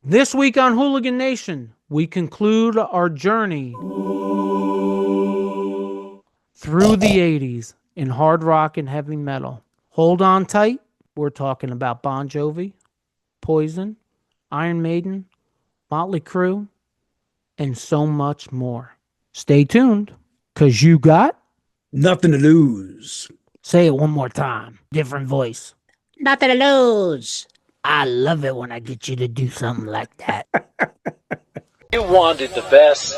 This week on Hooligan Nation, we conclude our journey through the 80s in hard rock and heavy metal. Hold on tight. We're talking about Bon Jovi, Poison, Iron Maiden, Mötley Crüe, and so much more. Stay tuned, because you got nothing to lose. Say it one more time. Different voice. Nothing to lose. I love it when I get you to do something like that. You wanted the best.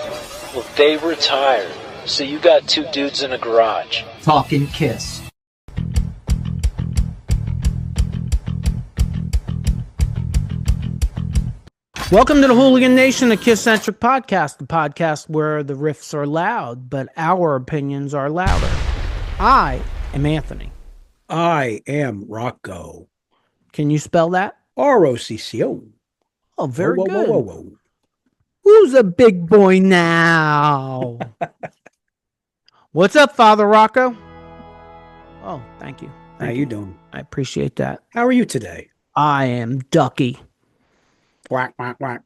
Well, they retired. So you got two dudes in a garage. Talking KISS. Welcome to the Hooligan Nation, the KISS-Centric podcast, the podcast where the riffs are loud, but our opinions are louder. I am Anthony. I am Rocco. Can you spell that? R-O-C-C-O. Oh, very whoa, good. Whoa, whoa, whoa. Who's a big boy now? What's up, Father Rocco? Oh, thank you. How you doing? I appreciate that. How are you today? I am Ducky. Quack, quack, quack.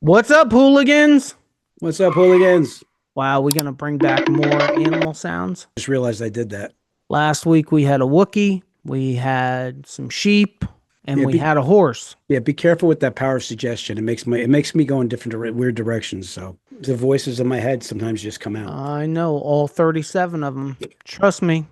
What's up, hooligans? What's up, hooligans? Wow, we're going to bring back more animal sounds. Just realized I did that. Last week we had a Wookiee, we had some sheep, and we had a horse. Yeah, be careful with that power of suggestion. It makes me go in different weird directions. So the voices in my head sometimes just come out. I know, all 37 of them. Trust me.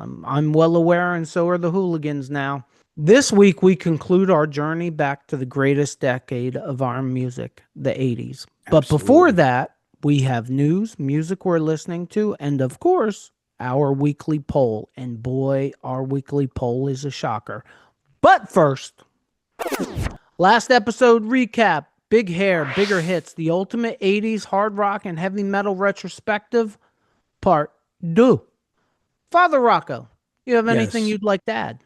I'm well aware, and so are the hooligans now. This week we conclude our journey back to the greatest decade of our music, the 80s. But before that, we have news, music we're listening to, and of course, our weekly poll. And boy, our weekly poll is a shocker. But first, last episode recap, Big Hair, Bigger Hits, the ultimate 80s hard rock and heavy metal retrospective, part 2. Father Rocco, you have anything you'd like to add?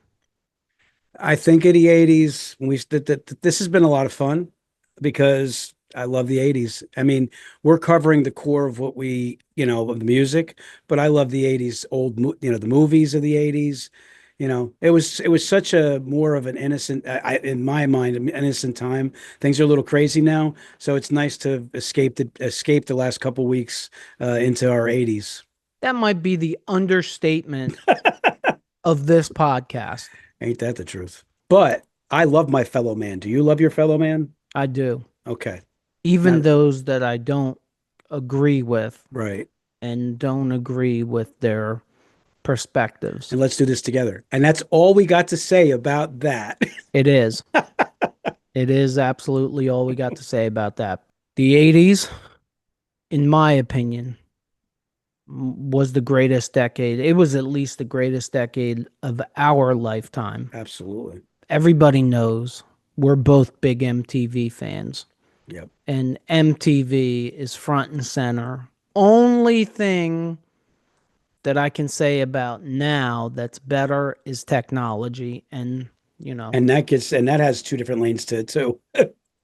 I think of the 80s, this has been a lot of fun because I love the 80s. I mean, we're covering the core of what of the music, but I love the 80s, the movies of the 80s. It was such a more of an innocent, in my mind, an innocent time. Things are a little crazy now, so it's nice to escape the last couple weeks into our 80s. That might be the understatement of this podcast. Ain't that the truth? But I love my fellow man. Do you love your fellow man? I do. Okay. Even those that I don't agree with. Right. And don't agree with their perspectives. And let's do this together. And that's all we got to say about that. It is. It is absolutely all we got to say about that. The 80s, in my opinion, was the greatest decade. It was at least the greatest decade of our lifetime. Absolutely. Everybody knows we're both big MTV fans. Yep. And MTV is front and center. Only thing that I can say about now that's better is technology, and and that has two different lanes to it too.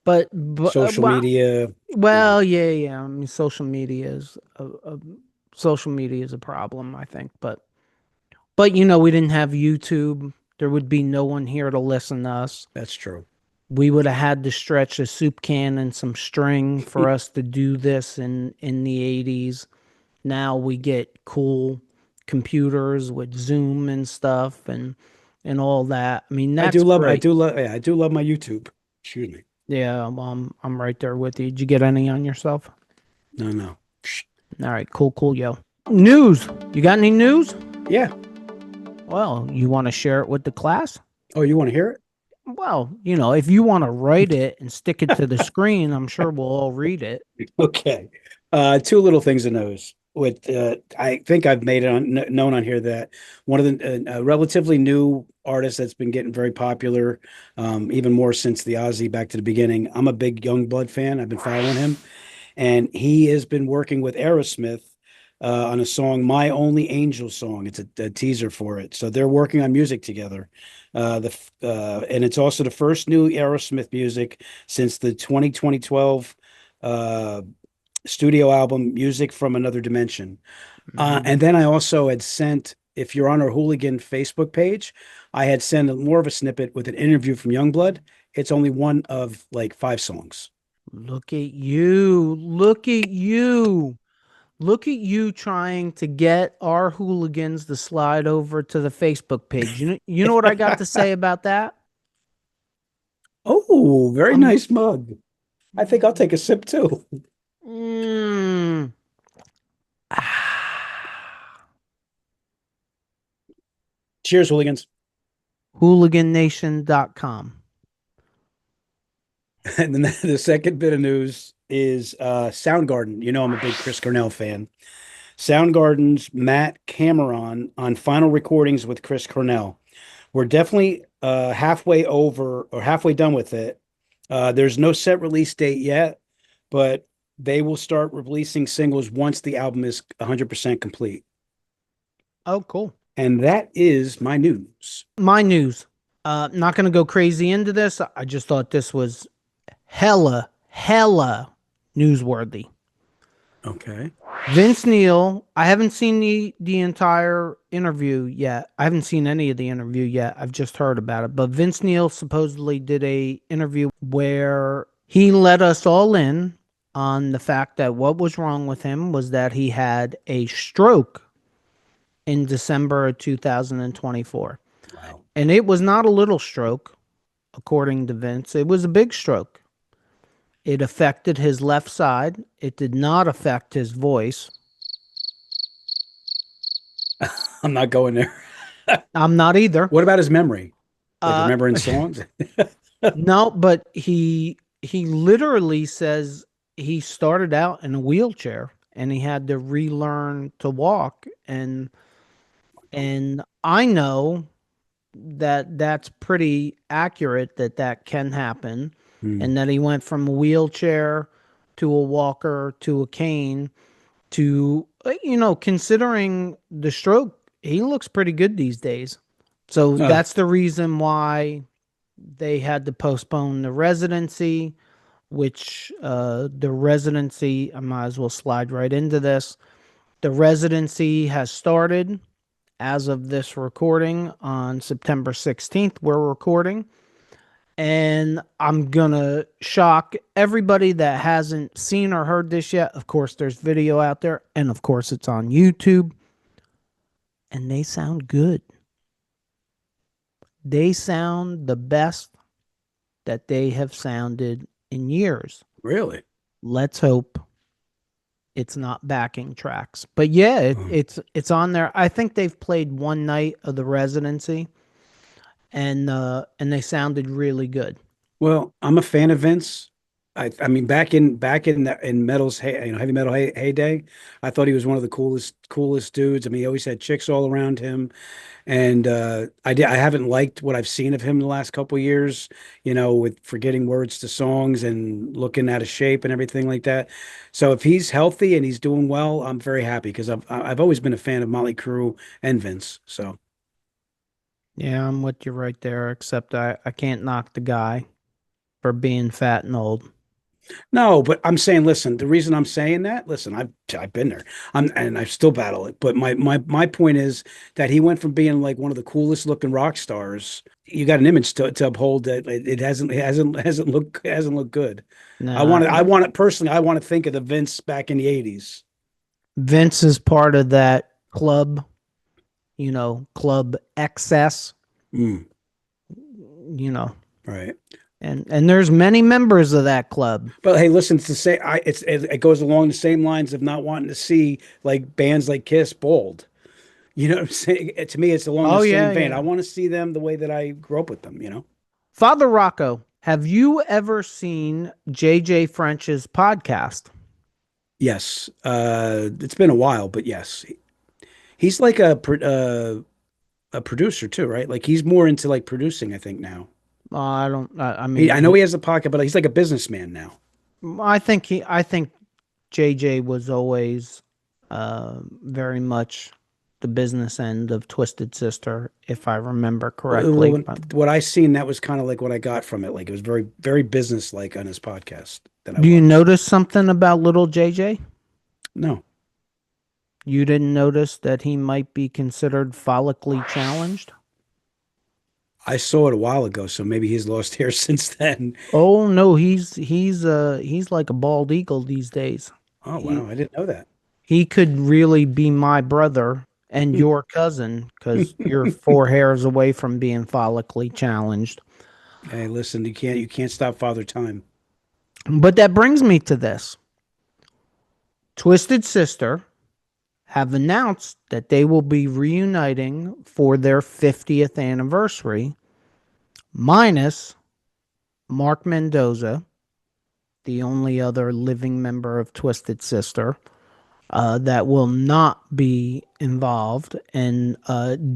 but social media. Well, yeah. I mean, social media is a problem, I think. But we didn't have YouTube. There would be no one here to listen to us. That's true. We would have had to stretch a soup can and some string for us to do this in the 80s. Now we get cool computers with Zoom and stuff and all that. I mean, that's great. I do love my YouTube. Excuse me. Yeah, I'm right there with you. Did you get any on yourself? No. All right, cool, yo. News. You got any news? Yeah. Well, you want to share it with the class? Oh, you want to hear it? Well, if you want to write it and stick it to the screen, I'm sure we'll all read it. Okay. Two little things to notice. I think I've made it known on here that one of the relatively new artists that's been getting very popular, even more since the Ozzy back to the beginning. I'm a big Yungblud fan. I've been following him, and he has been working with Aerosmith on a song, My Only Angel song. It's a teaser for it. So they're working on music together. And it's also the first new Aerosmith music since the 2012 studio album, Music from Another Dimension. And then I also had sent if you're on our Hooligan Facebook page, I had sent more of a snippet with an interview from Yungblud. It's only one of like 5 songs. Look at you. Look at you. Look at you trying to get our hooligans to slide over to the Facebook page. You know what I got to say about that? Oh, very nice mug. I think I'll take a sip too. Mm. Cheers, hooligans. HooliganNation.com. And then the second bit of news is Soundgarden. You know, I'm a big Chris Cornell fan. Soundgarden's Matt Cameron on final recordings with Chris Cornell. We're definitely halfway over or halfway done with it. There's no set release date yet, but they will start releasing singles once the album is 100% complete. Oh, cool. And that is my news. My news. Not going to go crazy into this. I just thought this was hella newsworthy. Okay. Vince Neil, I haven't seen the entire interview yet. I haven't seen any of the interview yet. I've just heard about it. But Vince Neil supposedly did a interview where he let us all in on the fact that what was wrong with him was that he had a stroke in December of 2024. Wow. And it was not a little stroke, according to Vince. It was a big stroke. It affected his left side. It did not affect his voice. I'm not going there. I'm not either. What about his memory? Like remembering songs? No, but he literally says he started out in a wheelchair and he had to relearn to walk. And I know that that's pretty accurate, that can happen. And that he went from a wheelchair to a walker to a cane to, considering the stroke, he looks pretty good these days. So that's the reason why they had to postpone the residency, which the residency, I might as well slide right into this. The residency has started as of this recording on September 16th. We're recording. And I'm going to shock everybody that hasn't seen or heard this yet. Of course, there's video out there. And of course, it's on YouTube. And they sound good. They sound the best that they have sounded in years. Really? Let's hope it's not backing tracks. But yeah, it's on there. I think they've played one night of the residency. And they sounded really good. Well, I'm a fan of Vince. I mean, back in metal's heavy metal heyday, I thought he was one of the coolest dudes. I mean, he always had chicks all around him, and I haven't liked what I've seen of him the last couple of years. With forgetting words to songs and looking out of shape and everything like that. So if he's healthy and he's doing well, I'm very happy because I've always been a fan of Mötley Crüe and Vince. So. Yeah, I'm with you right there, except I can't knock the guy for being fat and old. No, but I'm saying, listen, the reason I'm saying that, listen, I've been there. And I still battle it. But my point is that he went from being like one of the coolest looking rock stars. You got an image to uphold that it hasn't looked good. No, I want it personally, I want to think of the Vince back in the 80s. Vince is part of that club. Club excess, Right. and there's many members of that club. But hey, listen, it goes along the same lines of not wanting to see like bands like Kiss bald. You know what I'm saying? To me, it's along the same vein. Yeah. I want to see them the way that I grew up with them, Father Rocco, have you ever seen JJ French's podcast? Yes. It's been a while, but yes. He's like a producer too, right? Like he's more into like producing, I think now. I know he has a pocket, but he's like a businessman now. I think JJ was always very much the business end of Twisted Sister, if I remember correctly. What I seen, that was kind of like what I got from it. Like it was very, very business-like on his podcast. Do you notice something about little JJ? No. You didn't notice that he might be considered follically challenged? I saw it a while ago, so maybe he's lost hair since then. Oh no, he's like a bald eagle these days. Oh He wow, I didn't know that. he could really be my brother and your cousin because you're 4 hairs away from being follically challenged. Hey, listen, you can't stop Father Time. But that brings me to this. Twisted Sister have announced that they will be reuniting for their 50th anniversary, minus Mark Mendoza, the only other living member of Twisted Sister, that will not be involved. And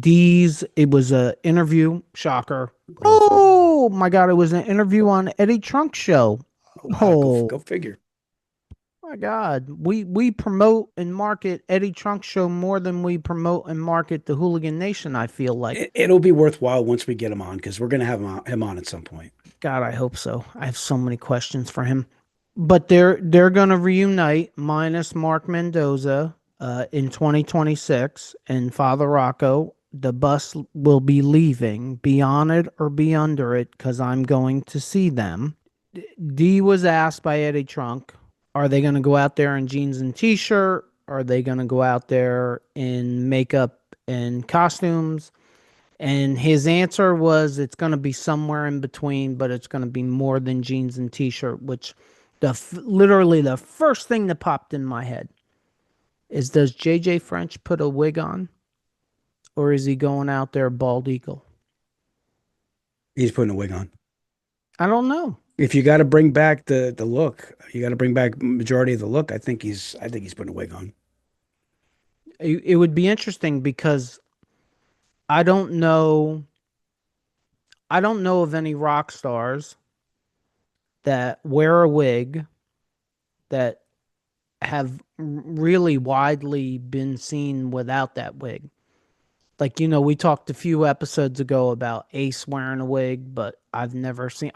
Dee's, it was an interview, shocker. Oh my God, it was an interview on Eddie Trunk's show. Oh, wow, Oh go figure. my God, we promote and market Eddie Trunk's show more than we promote and market the Hooligan Nation, I feel like. It'll be worthwhile once we get him on because we're gonna have him on at some point. God, I hope so. I have so many questions for him. But they're gonna reunite minus Mark Mendoza in 2026, and Father Rocco. The bus will be leaving. Be on it or be under it, because I'm going to see them. D was asked by Eddie Trunk, are they gonna go out there in jeans and t-shirt? Are they gonna go out there in makeup and costumes? And his answer was it's going to be somewhere in between, but it's going to be more than jeans and t-shirt, which literally the first thing that popped in my head is, does JJ French put a wig on, or is he going out there bald eagle? He's putting a wig on. I don't know. If you got to bring back the look, you got to bring back majority of the look. I think he's putting a wig on. It would be interesting because I don't know of any rock stars that wear a wig that have really widely been seen without that wig. Like, we talked a few episodes ago about Ace wearing a wig, but I've never seen,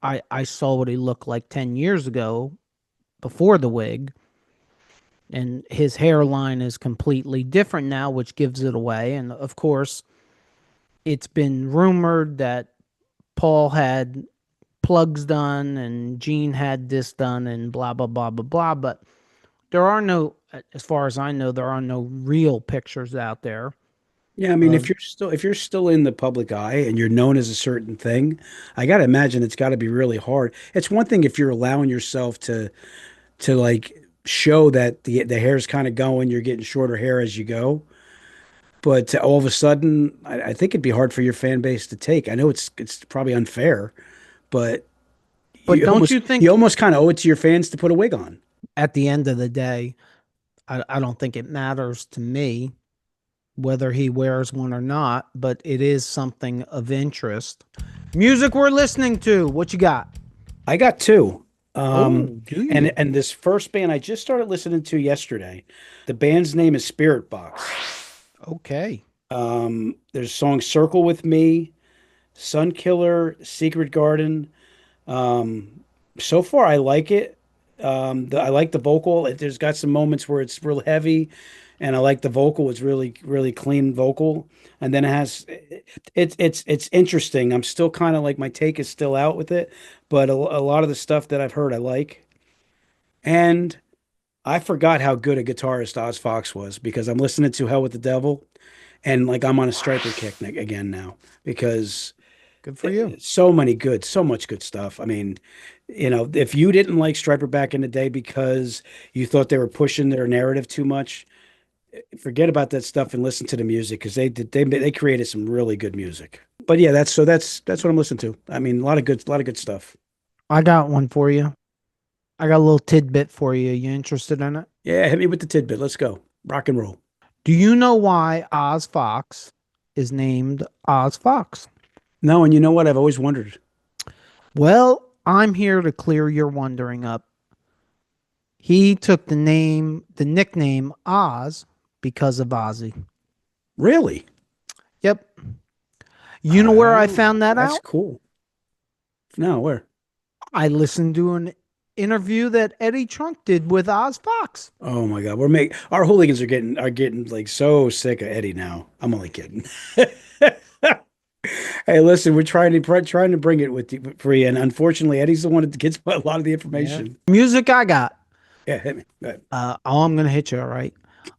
I saw what he looked like 10 years ago before the wig, and his hairline is completely different now, which gives it away. And of course, it's been rumored that Paul had plugs done and Gene had this done and blah, blah, blah, blah, blah. But there are no, as far as I know, there are no real pictures out there. Yeah, I mean, if you're still in the public eye and you're known as a certain thing, I got to imagine it's got to be really hard. It's one thing if you're allowing yourself to like show that the hair's kind of going, you're getting shorter hair as you go. But all of a sudden, I think it'd be hard for your fan base to take. I know it's probably unfair, but Don't you think you almost kind of owe it to your fans to put a wig on? at the end of the day, I don't think it matters to me whether he wears one or not, but it is something of interest. Music we're listening to. What you got? I got two. Do you? And this first band I just started listening to yesterday. The band's name is Spirit Box. Okay. There's a song Circle with Me, Sun Killer, Secret Garden. So far I like it. I like the vocal. There's got some moments where it's real heavy, and I like the vocal. It's really, really clean vocal. And then it's interesting. I'm still kind of like, my take is still out with it, but a lot of the stuff that I've heard I like. And I forgot how good a guitarist Oz Fox was because I'm listening to Hell with the Devil, and like I'm on a Stryper kick again now because Good for you. so much good stuff. I mean, if you didn't like Stryper back in the day because you thought they were pushing their narrative too much, forget about that stuff and listen to the music because they created some really good music. But yeah, that's what I'm listening to. I mean, a lot of good stuff. I got one for you. I got a little tidbit for you. You interested in it? Yeah, hit me with the tidbit. Let's go. Rock and roll. Do you know why Oz Fox is named Oz Fox? No, and you know what? I've always wondered. Well, I'm here to clear your wondering up. He took the nickname Oz because of Ozzy. Really? Yep. You know where I found that That's out? cool. No, where? I listened to an interview that Eddie Trunk did with Oz Fox. Oh my God, our hooligans are getting like so sick of Eddie now. I'm only kidding. Hey, listen, we're trying to bring it for you, and unfortunately, Eddie's the one that gets a lot of the information. Music I got. Yeah, hit me. Go ahead. I'm gonna hit you, all right.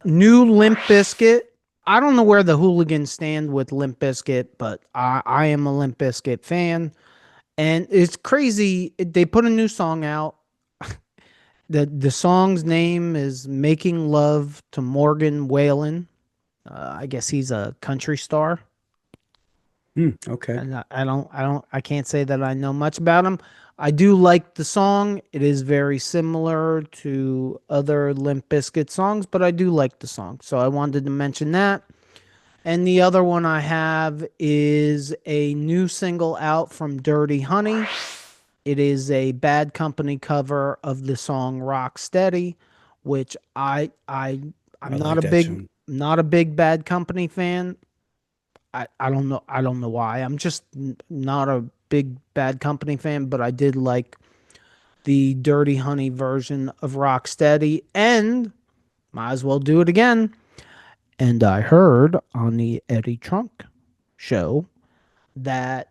New Limp Bizkit. I don't know where the hooligans stand with Limp Bizkit, but I am a Limp Bizkit fan. And it's crazy. They put a new song out. The song's name is Making Love to Morgan Wallen. I guess he's a country star. Okay. And I can't say that I know much about him. I do like the song. It is very similar to other Limp Bizkit songs, but I do like the song. So I wanted to mention that. And the other one I have is a new single out from Dirty Honey. It is a Bad Company cover of the song Rock Steady, which I'm not like a that big tune. not a big Bad Company fan. I don't know why. I'm just not a big Bad Company fan, but I did like the Dirty Honey version of Rock Steady, and might as well do it again. And I heard on the Eddie Trunk show that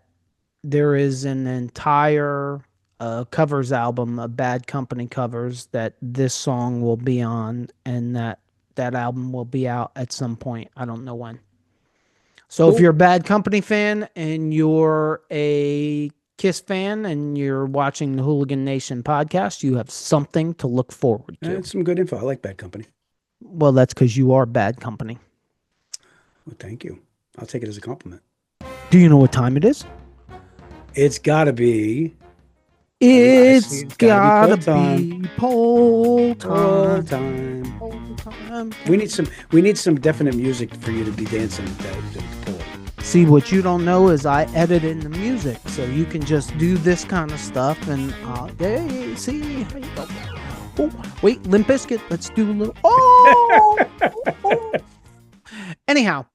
there is an entire covers album of Bad Company covers that this song will be on, and that album will be out at some point. I don't know when. So if Cool. you're a Bad Company fan and you're a KISS fan and you're watching the Hooligan Nation podcast, you have something to look forward to. That's some good info. I like Bad Company. Well, that's because you are Bad Company. Well, thank you. I'll take it as a compliment. Do you know what time it is? It's got to be It's gotta gotta be be poll all time. time. Poll time. We need some definite music for you to be dancing to pull. See, what you don't know is I edit in the music, so you can just do this kind of stuff. And hey, see how you go. Oh, wait, Limp Bizkit. Let's do a little. Oh. Anyhow,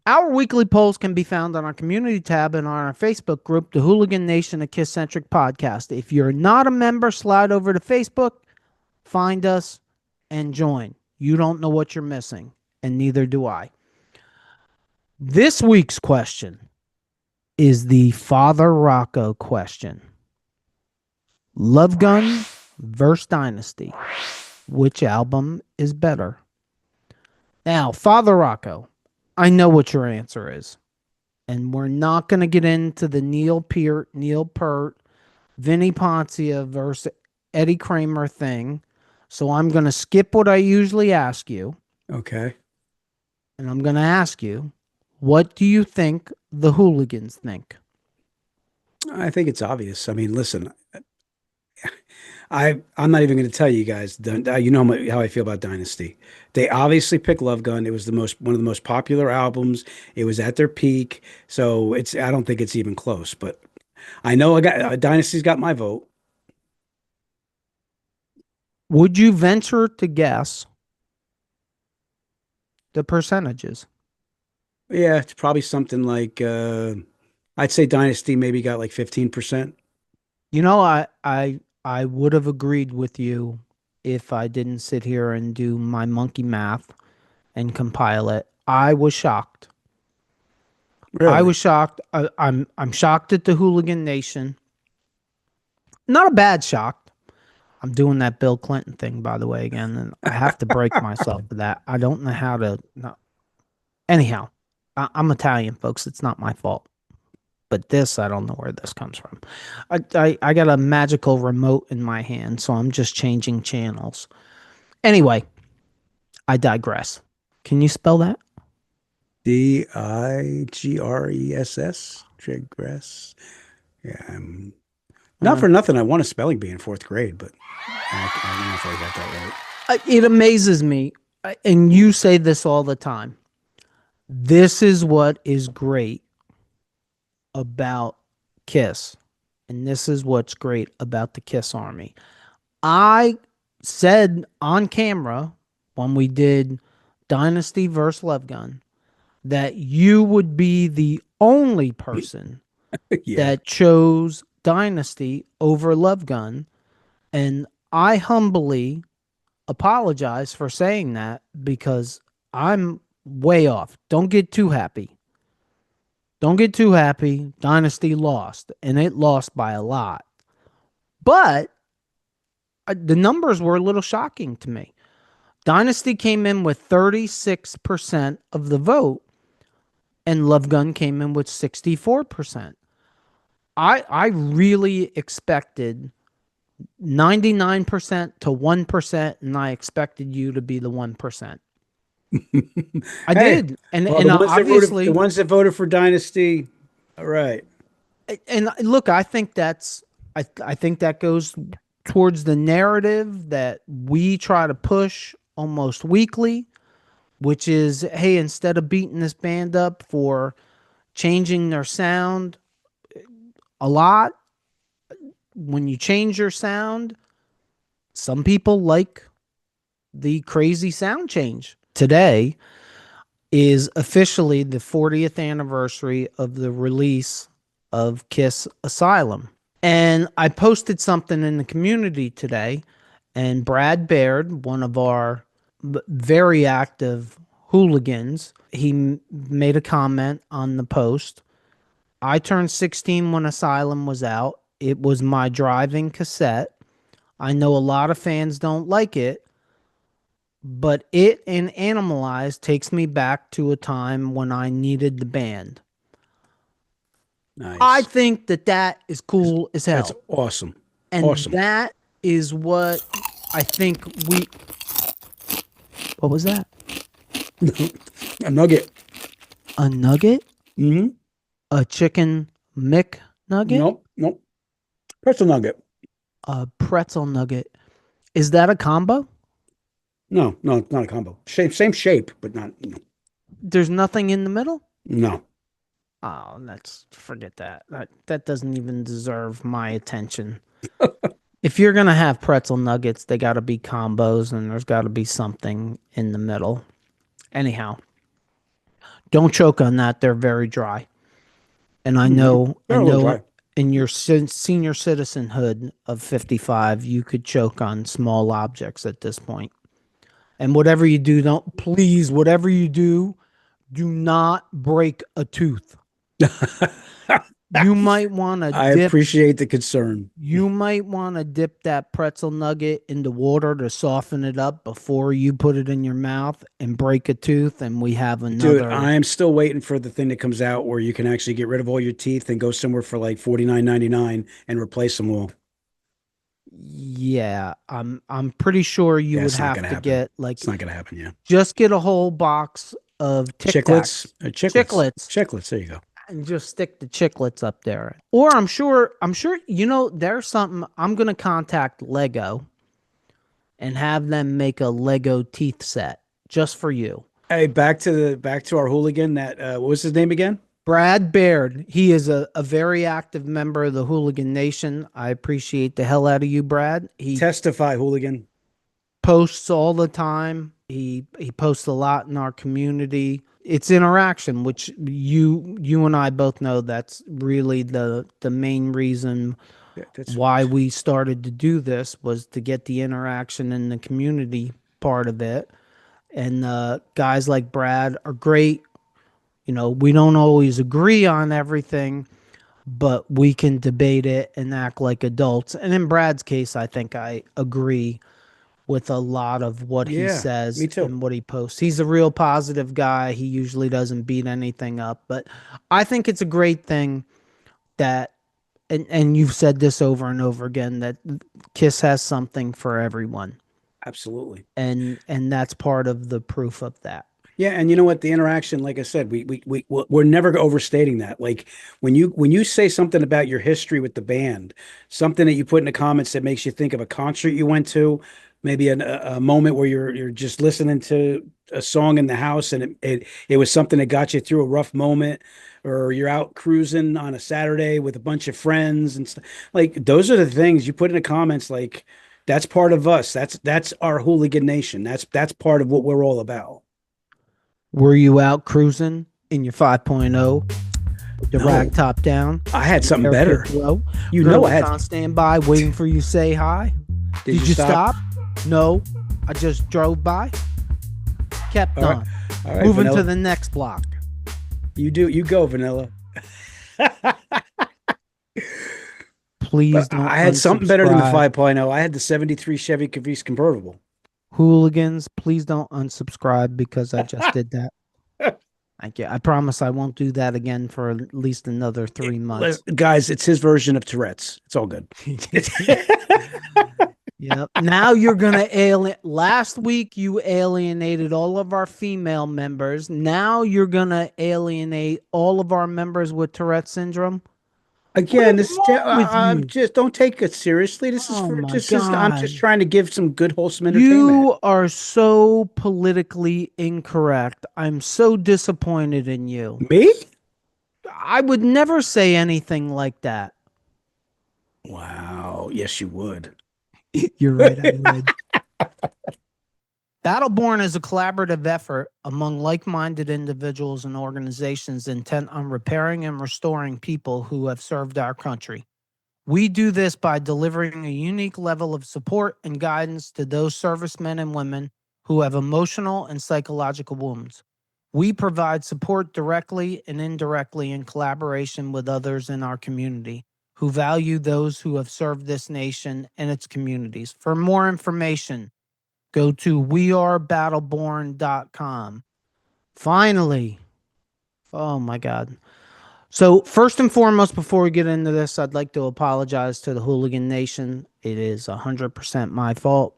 our weekly polls can be found on our community tab and on our Facebook group, the Hooligan Nation, a KISS-Centric podcast. If you're not a member, slide over to Facebook, find us, and join. You don't know what you're missing, and neither do I. This week's question is the Father Rocco question. Love Gun versus Dynasty. Which album is better? Now, Father Rocco, I know what your answer is. And we're not going to get into the Neil Peart, Vinnie Poncia versus Eddie Kramer thing. So I'm going to skip what I usually ask you. Okay. And I'm going to ask you, what do you think the hooligans think? I think it's obvious. I mean, listen, I'm not even going to tell you guys. You know how I feel about Dynasty. They obviously picked Love Gun. It was one of the most popular albums. It was at their peak, so I don't think it's even close. But I know Dynasty's got my vote. Would you venture to guess the percentages? Yeah, it's probably something like I'd say Dynasty maybe got like 15%. You know, I would have agreed with you if I didn't sit here and do my monkey math and compile it. I was shocked. Really? I was shocked. I'm shocked at the Hooligan Nation. Not a bad shock. I'm doing that Bill Clinton thing, by the way, again, and I have to break myself for that. I don't know how to. No. Anyhow, I'm Italian, folks. It's not my fault. But this, I don't know where this comes from. I got a magical remote in my hand, so I'm just changing channels. Anyway, I digress. Can you spell that? Digres. Digress. Yeah. Not for nothing. I won a spelling bee in 4th grade, but I don't know if I got that right. It amazes me, and you say this all the time. This is what is great about KISS, and this is what's great about the KISS Army. I said on camera when we did Dynasty versus Love Gun that you would be the only person Yeah. that chose Dynasty over Love Gun, And I humbly apologize for saying that because I'm way off. Don't get too happy. Don't get too happy. Dynasty lost, and it lost by a lot. But the numbers were a little shocking to me. Dynasty came in with 36% of the vote, and Love Gun came in with 64%. I really expected 99% to 1%, and I expected you to be the 1%. I did. And, well, and the ones obviously, the ones that voted for Dynasty, all right. and look, I think that goes towards the narrative that we try to push almost weekly, which is, hey, instead of beating this band up for changing their sound a lot, when you change your sound, some people like the crazy sound change. Today is officially the 40th anniversary of the release of Kiss Asylum. And I posted something in the community today, and Brad Baird, one of our very active hooligans, he made a comment on the post. I turned 16 when Asylum was out. It was my driving cassette. I know a lot of fans don't like it, but it and Animalize takes me back to a time when I needed the band. Nice. I think that is cool as hell. That's awesome. And awesome. that is what I think What was that? A nugget. A nugget? Mm-hmm. A chicken McNugget? Nope. Pretzel nugget. A pretzel nugget. Is that a combo? No, it's not a combo. Same shape, but not. No. There's nothing in the middle? No. Oh, forget that. That doesn't even deserve my attention. If you're going to have pretzel nuggets, they got to be combos, and there's got to be something in the middle. Anyhow, don't choke on that. They're very dry. And I know in your senior citizenhood of 55, you could choke on small objects at this point. And whatever you do, do not break a tooth. You might want to I appreciate the concern. You might want to dip that pretzel nugget into water to soften it up before you put it in your mouth and break a tooth, and we have another. Dude, I'm still waiting for the thing that comes out where you can actually get rid of all your teeth and go somewhere for like $49.99 and replace them all. Yeah, I'm pretty sure you would have to get like. It's not gonna happen. Yeah, just get a whole box of chiclets. Chiclets. There you go. And just stick the chiclets up there. Or I'm sure, there's something. I'm going to contact Lego and have them make a Lego teeth set just for you. Hey, back to our hooligan. What was his name again? Brad Baird. He is a very active member of the Hooligan Nation. I appreciate the hell out of you, Brad. He testify, hooligan. Posts all the time. He posts a lot in our community. It's interaction, which you and I both know that's really the main reason why we started to do this, was to get the interaction in the community part of it. And guys like Brad are great. We don't always agree on everything, but we can debate it and act like adults. And in Brad's case, I think I agree with a lot of what he says and what he posts. He's a real positive guy. He usually doesn't beat anything up, but I think it's a great thing that, and you've said this over and over again, that KISS has something for everyone. Absolutely. And that's part of the proof of that. Yeah, and you know what? The interaction, like I said, we're never overstating that. Like when you say something about your history with the band, something that you put in the comments that makes you think of a concert you went to, maybe a moment where you're just listening to a song in the house and it was something that got you through a rough moment, or you're out cruising on a Saturday with a bunch of friends and stuff. Like those are the things you put in the comments. Like that's part of us. That's our Hooligan Nation. That's part of what we're all about. Were you out cruising in your 5.0, the rag top down? I had something better. Low? I had on standby waiting for you to say hi. Did you stop? No. I just drove by. Kept All right. on. All right, Moving Vanilla. to the next block. You go, Vanilla. Please But don't I had something better than the unsubscribe. 5.0. I had the 73 Chevy Caprice convertible. Hooligans, please don't unsubscribe because I just did that. Thank you. I promise I won't do that again for at least another 3 months. Guys, it's his version of Tourette's. It's all good. Yep. Now you're gonna alienate. Last week you alienated all of our female members. Now you're gonna alienate all of our members with Tourette syndrome. Again, What is wrong with I'm you? just don't take it seriously. This is Oh for my I'm just God. trying to give some good wholesome entertainment. You are so politically incorrect. I'm so disappointed in you. Me? I would never say anything like that. Wow. Yes, you would. You're right, I would. Battleborn is a collaborative effort among like-minded individuals and organizations intent on repairing and restoring people who have served our country. We do this by delivering a unique level of support and guidance to those servicemen and women who have emotional and psychological wounds. We provide support directly and indirectly in collaboration with others in our community who value those who have served this nation and its communities. For more information, go to wearebattleborn.com. Finally. Oh my God. So first and foremost, before we get into this, I'd like to apologize to the Hooligan Nation. It is 100% my fault.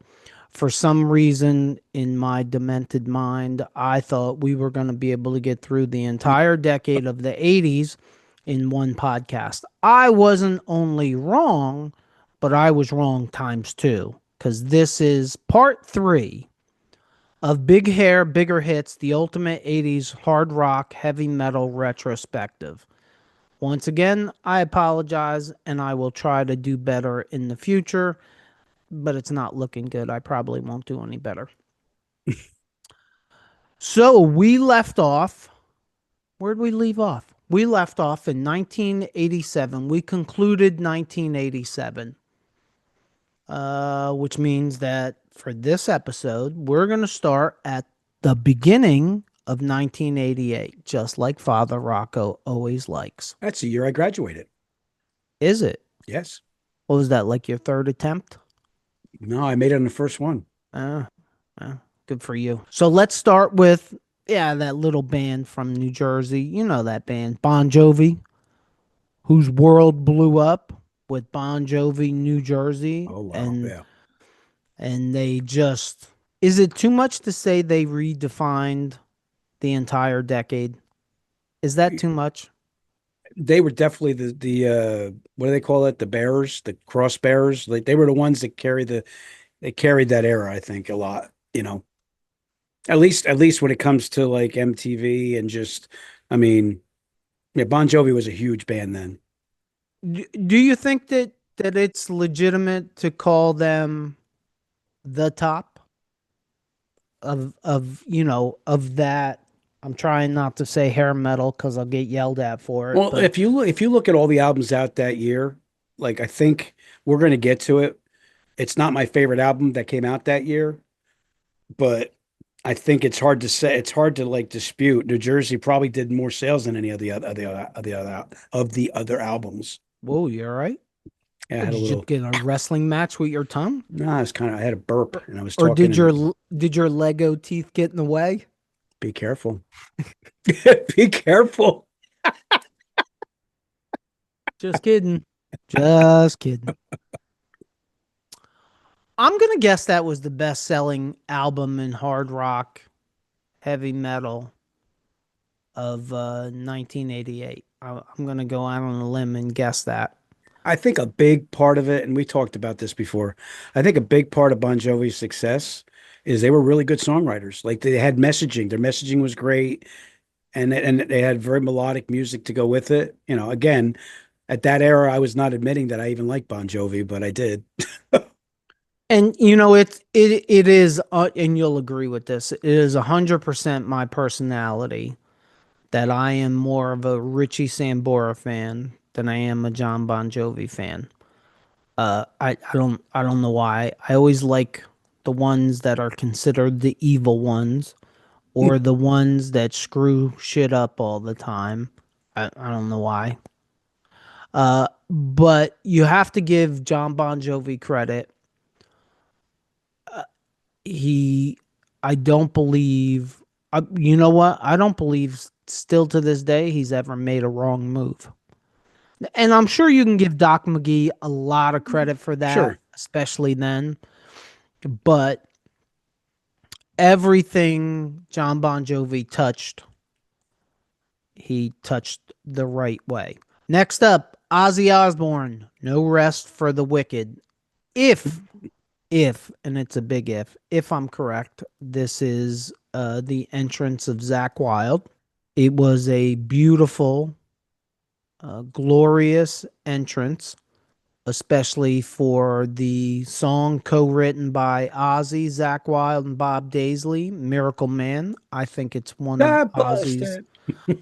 For some reason, in my demented mind, I thought we were going to be able to get through the entire decade of the 80s in one podcast. I wasn't only wrong, but I was wrong times two, because this is part 3 of Big Hair, Bigger Hits, the ultimate 80s hard rock, heavy metal retrospective. Once again, I apologize, and I will try to do better in the future, but it's not looking good. I probably won't do any better. So we left off. Where'd we leave off? We left off in 1987. We concluded 1987, which means that for this episode, we're going to start at the beginning of 1988, just like Father Rocco always likes. That's the year I graduated. Is it? Yes. What was that, like your third attempt? No, I made it on the first one. Good for you. So let's start with, that little band from New Jersey. You know that band, Bon Jovi, whose world blew up with Bon Jovi, New Jersey. Oh, wow. And they just, is it too much to say they redefined the entire decade? Is that too much? They were definitely the what do they call it? The bearers, the cross bearers. Like they were the ones that carried that era, I think, a lot, At least when it comes to like MTV and just, I mean, yeah, Bon Jovi was a huge band then. Do you think that it's legitimate to call them the top of that? I'm trying not to say hair metal because I'll get yelled at for it. Well, but if you look at all the albums out that year, like I think we're going to get to it. It's not my favorite album that came out that year, but I think it's hard to say. It's hard to like dispute. New Jersey probably did more sales than any of the other albums. Whoa, you all right? Yeah, I had a Did little. you get a wrestling match with your tongue? No, I had a burp and I was Or talking. did your Lego teeth get in the way? Be careful. Be careful. Just kidding. Just kidding. I'm going to guess that was the best-selling album in hard rock, heavy metal of 1988. I'm going to go out on a limb and guess that. I think a big part of it, and we talked about this before, I think a big part of Bon Jovi's success is they were really good songwriters. Like they had messaging. Their messaging was great, and they had very melodic music to go with it. Again, at that era, I was not admitting that I even liked Bon Jovi, but I did. And it is, and you'll agree with this, it is 100% my personality that I am more of a Richie Sambora fan than I am a John Bon Jovi fan. I don't know why. I always like the ones that are considered the evil ones, or the ones that screw shit up all the time. I don't know why. But you have to give John Bon Jovi credit. He, I don't believe, you know what? I don't believe still to this day he's ever made a wrong move. And I'm sure you can give Doc McGee a lot of credit for that, Sure. especially then. But everything John Bon Jovi touched, he touched the right way. Next up, Ozzy Osbourne, No Rest for the Wicked. If, and it's a big if I'm correct, this is the entrance of Zakk Wylde. It was a beautiful, glorious entrance, especially for the song co-written by Ozzy, Zakk Wylde, and Bob Daisley, Miracle Man. I think it's one of That Ozzy's. busted.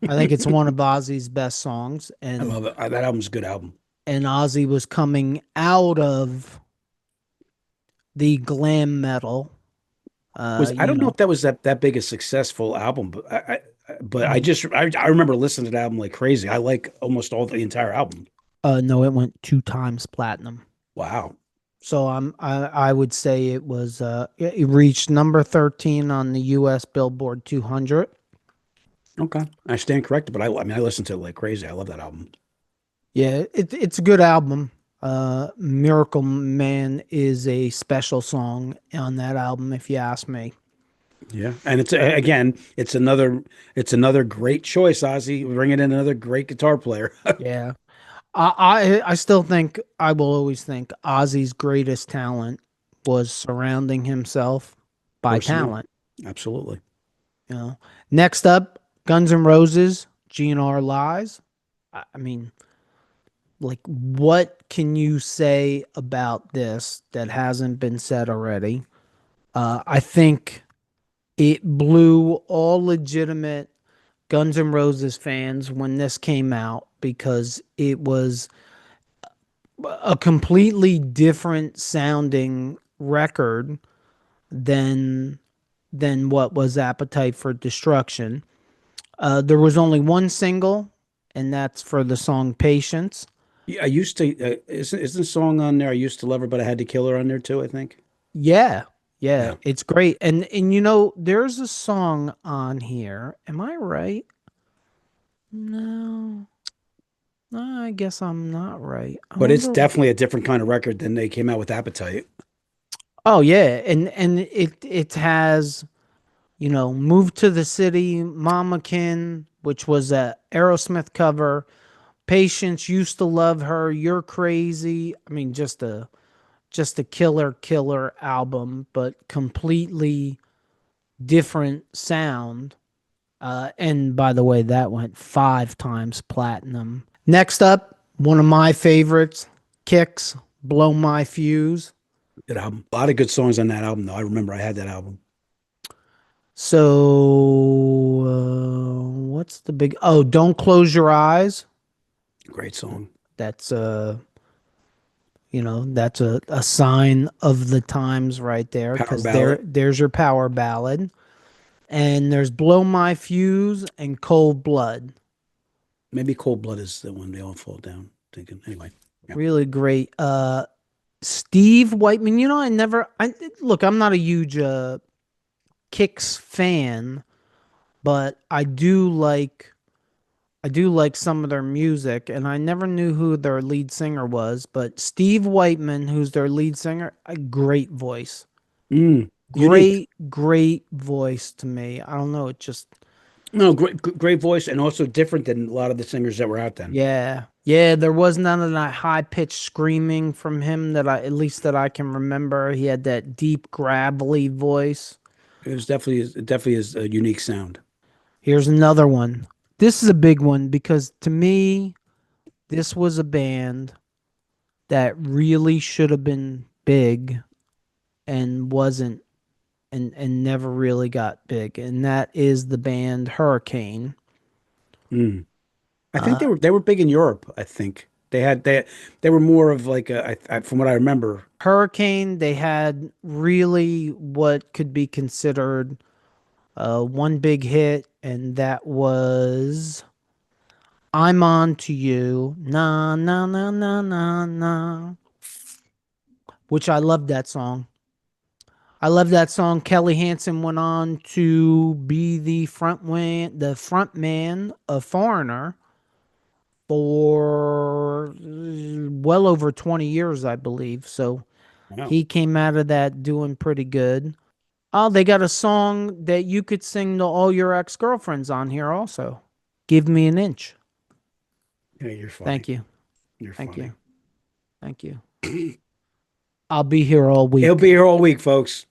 I think it's one of Ozzy's best songs, I and love it. That album's a good album. Ozzy was coming out of the glam metal. I don't know if that was that big a successful album, but I remember listening to the album like crazy. I like almost all the entire album. No, it went 2 times platinum. Wow. So I would say it was it reached number 13 on the US Billboard 200. Okay. I stand corrected, but I mean I listened to it like crazy. I love that album. Yeah, it's a good album. Miracle Man is a special song on that album, if you ask me. Yeah. And it's another great choice, Ozzy, bringing in another great guitar player. Yeah. I still think, I will always think Ozzy's greatest talent was surrounding himself by Personnel. talent. Absolutely. You know. Next up, Guns N' Roses, GNR Lies. I mean, like, what can you say about this that hasn't been said already? I think it blew all legitimate Guns N' Roses fans when this came out, because it was a completely different sounding record than what was Appetite for Destruction. There was only one single, and that's for the song Patience. Yeah, I used to isn't the song on there? I used to love her, but I had to kill her on there too, I think. Yeah, Yeah. it's great. And you know, there's a song on here. Am I right? No. No, I guess I'm not right. I But it's wonder. definitely a different kind of record than they came out with Appetite. Oh yeah, and it has, you know, Move to the City, Mamakin, which was a Aerosmith cover. Patience, Used to Love Her, You're Crazy. I mean, just a killer album, but completely different sound. And by the way, that went 5 times platinum. Next up, one of my favorites, Kicks, Blow My Fuse. Good album. A lot of good songs on that album, though. I remember I had that album. So, what's the big? Oh, Don't Close Your Eyes. Great song. That's you know, that's a sign of the times right there, Power because ballad. there's your power ballad. And there's Blow My Fuse and Cold Blood. Maybe Cold Blood is the one they all fall down thinking. Anyway. Yeah. Really great. Steve Whiteman, you know, look, I'm not a huge Kicks fan, but I do like some of their music, and I never knew who their lead singer was, but Steve Whiteman, who's their lead singer, a great voice. Unique. Great voice to me. I don't know, it just No, great voice, and also different than a lot of the singers that were out then. yeah. Yeah, there was none of that high-pitched screaming from him at least that I can remember. He had that deep, gravelly voice. It was definitely is a unique sound. Here's another one. This is a big one, because to me, this was a band that really should have been big and wasn't, and never really got big. And that is the band Hurricane. I think they were big in Europe, I think. They were more of like from what I remember. Hurricane, they had really what could be considered one big hit, and that was I'm On to You. Na, na, na, na, na, na. Which I love that song. I love that song. Kelly Hansen went on to be the front man of Foreigner for well over 20 years, I believe. So Wow. he came out of that doing pretty good. Oh, they got a song that you could sing to all your ex-girlfriends on here also. Give Me an Inch. Yeah, you're funny. Thank you. You're Thank funny. you. Thank you. I'll be here all week. He'll be here all week, folks.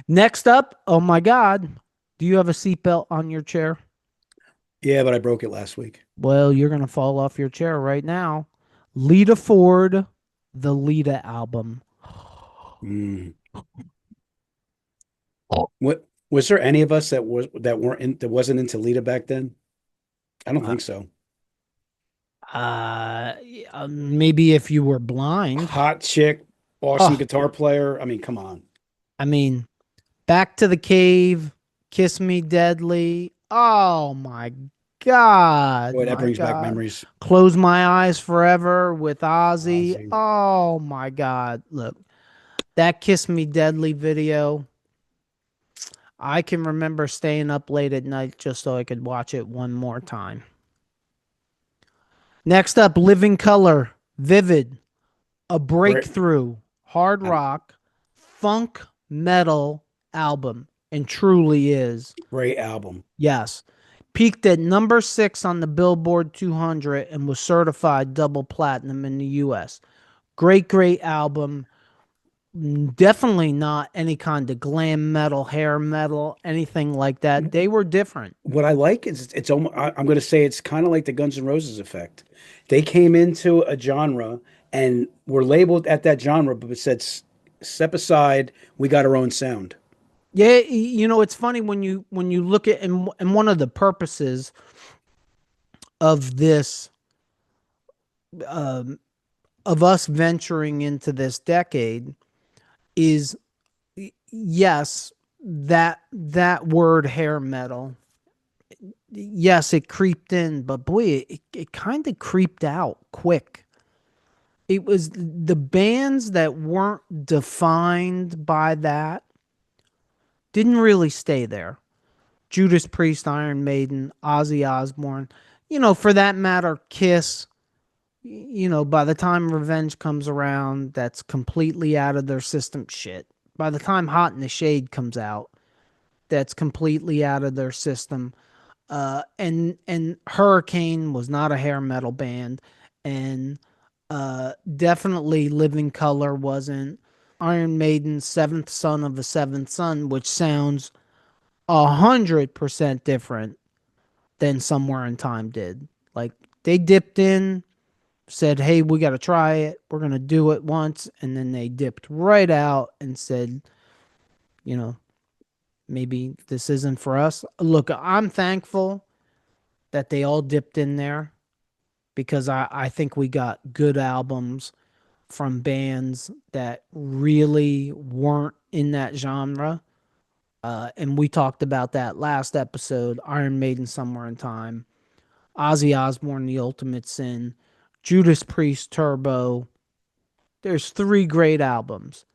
Next up, oh my God, do you have a seatbelt on your chair? Yeah, but I broke it last week. Well, you're going to fall off your chair right now. Lita Ford, the Lita album. Mm. What was there any of us that wasn't into Lita back then? I don't think so. Maybe if you were blind. Hot chick, awesome Oh. guitar player. I mean, come on. I mean, Back to the Cave, Kiss Me Deadly. Oh my God. Boy, that my brings back God. memories. Close My Eyes Forever with Ozzy. Ozzy. Oh my God. Look, that Kiss Me Deadly video. I can remember staying up late at night just so I could watch it one more time. Next up, Living Color, Vivid, a breakthrough hard rock, funk metal album, and truly is. Great album. Yes. Peaked at number 6 on the Billboard 200 and was certified double platinum in the US. Great album. Definitely not any kind of glam metal, hair metal, anything like that. They were different. What I like is it's almost, I'm going to say it's kind of like the Guns N' Roses effect. They came into a genre and were labeled at that genre, but it said, step aside, we got our own sound. Yeah, you know, it's funny when you look at and one of the purposes of this of us venturing into this decade is yes, that word hair metal, yes, it creeped in, but boy, it kind of creeped out quick. It was the bands that weren't defined by that didn't really stay there. Judas Priest, Iron Maiden, Ozzy Osbourne, you know, for that matter, Kiss. You know, by the time Revenge comes around, that's completely out of their system. Shit. By the time Hot in the Shade comes out, that's completely out of their system. And Hurricane was not a hair metal band, and definitely Living Color wasn't. Iron Maiden's Seventh Son of a Seventh Son, which sounds 100% different than Somewhere in Time did. Like, they dipped in, said, hey, we got to try it. We're going to do it once. And then they dipped right out and said, you know, maybe this isn't for us. Look, I'm thankful that they all dipped in there because I think we got good albums from bands that really weren't in that genre. And we talked about that last episode. Iron Maiden, Somewhere in Time, Ozzy Osbourne, The Ultimate Sin, Judas Priest, Turbo. There's 3 great albums.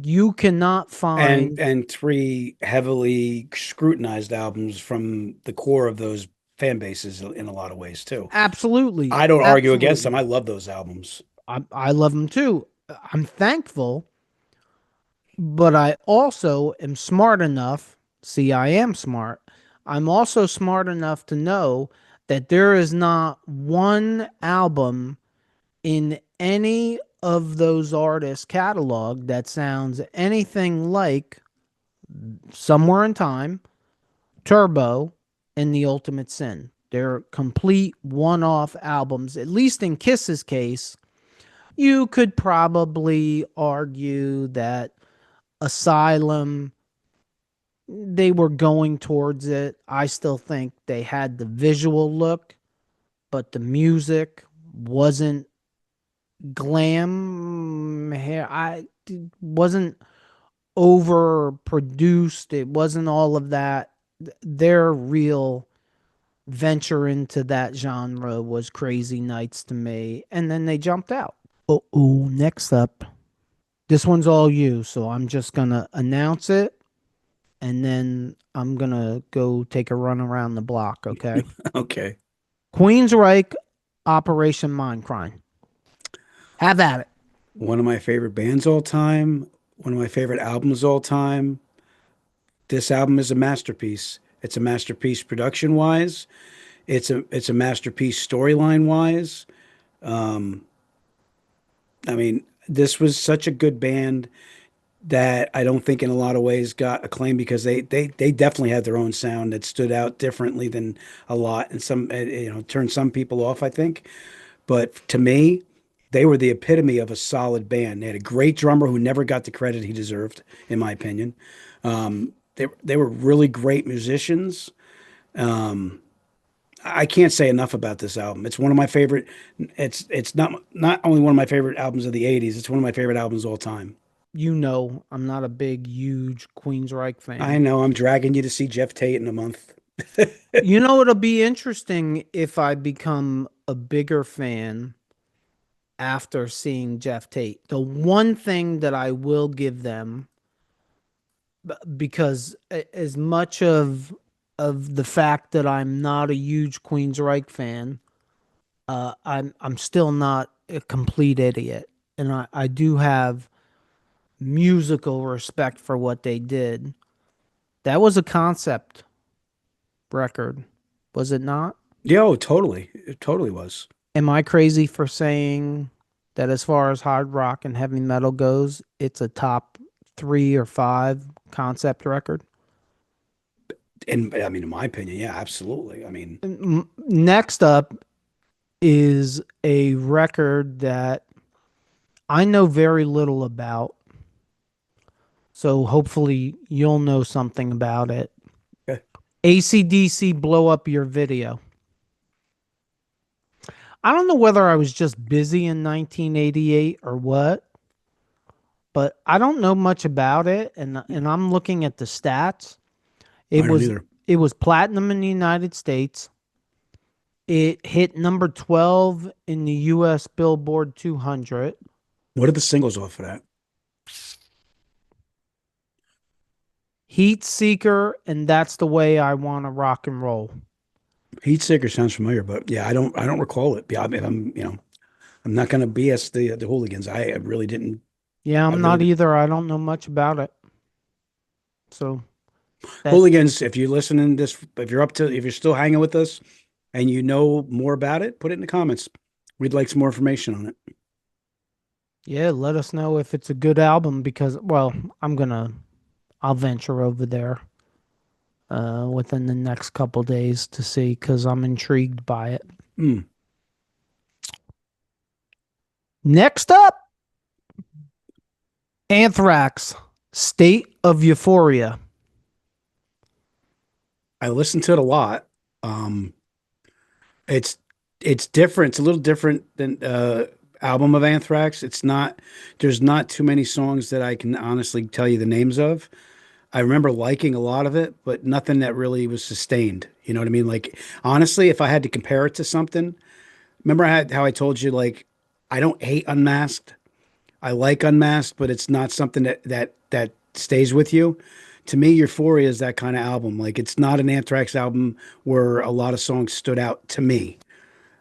You cannot find and 3 heavily scrutinized albums from the core of those fan bases in a lot of ways too. Absolutely. I don't argue against Absolutely. them. I love those albums. I love them too. I'm thankful, but I also am smart enough. See, I am smart. I'm also smart enough to know that there is not one album in any of those artists' catalog that sounds anything like Somewhere in Time, Turbo, and The Ultimate Sin. They're complete one-off albums. At least in Kiss's case, you could probably argue that Asylum, they were going towards it. I still think they had the visual look. but the music wasn't glam hair. It wasn't overproduced. It wasn't all of that. Their real venture into that genre was Crazy Nights to me. And then they jumped out. Oh, next up. This one's all you, so I'm just going to announce it and then I'm going to go take a run around the block, okay? Okay. Queensryche, Operation Mindcrime. Have at it. One of my favorite bands all time. One of my favorite albums all time. This album is a masterpiece. It's a masterpiece production wise. It's a masterpiece storyline wise. I mean, this was such a good band that I don't think in a lot of ways got acclaim because they definitely had their own sound that stood out differently than a lot and some turned some people off, I think. But to me, they were the epitome of a solid band. They had a great drummer who never got the credit he deserved, in my opinion. They were really great musicians. I can't say enough about this album. It's one of my favorite. It's not only one of my favorite albums of the '80s. It's one of my favorite albums of all time. You know, I'm not a big, huge Queensryche fan. I know I'm dragging you to see Jeff Tate in a month. You know, it'll be interesting if I become a bigger fan after seeing Jeff Tate. The one thing that I will give them, because as much of the fact that I'm not a huge Queensryche fan, I'm still not a complete idiot, and I do have musical respect for what they did. That was a concept record, was it not? Yo, totally. It totally was. Am I crazy for saying that as far as hard rock and heavy metal goes, it's a top 3 or 5 concept record? And I mean, in my opinion, yeah, absolutely. I mean, Next up is a record that I know very little about. So hopefully you'll know something about it. okay. AC/DC Blow Up Your Video. I don't know whether I was just busy in 1988 or what, but I don't know much about it, and I'm looking at the stats. I don't either. It was platinum in the United States. It hit number 12 in the US Billboard 200. What are the singles off of that? Heat Seeker and That's the Way I Want to Rock and Roll. Heat Seeker sounds familiar, but yeah, I don't recall it. Yeah, I mean, I'm not going to BS the Hooligans. I really didn't. Yeah, I'm I not really either. I don't know much about it. So Hooligans, if you're listening to this, if you're still hanging with us and you know more about it, put it in the comments. We'd like some more information on it. yeah, let us know if it's a good album because, well, I'll venture over there within the next couple days to see because I'm intrigued by it. Next up, Anthrax, State of Euphoria. I listened to it a lot. It's different. It's a little different than album of Anthrax. There's not too many songs that I can honestly tell you the names of. I remember liking a lot of it, but nothing that really was sustained. You know what I mean? Like, honestly, if I had to compare it to something, remember how I told you, like, I don't hate Unmasked. I like Unmasked, but it's not something that stays with you. To me, Euphoria is that kind of album. Like, it's not an Anthrax album where a lot of songs stood out to me.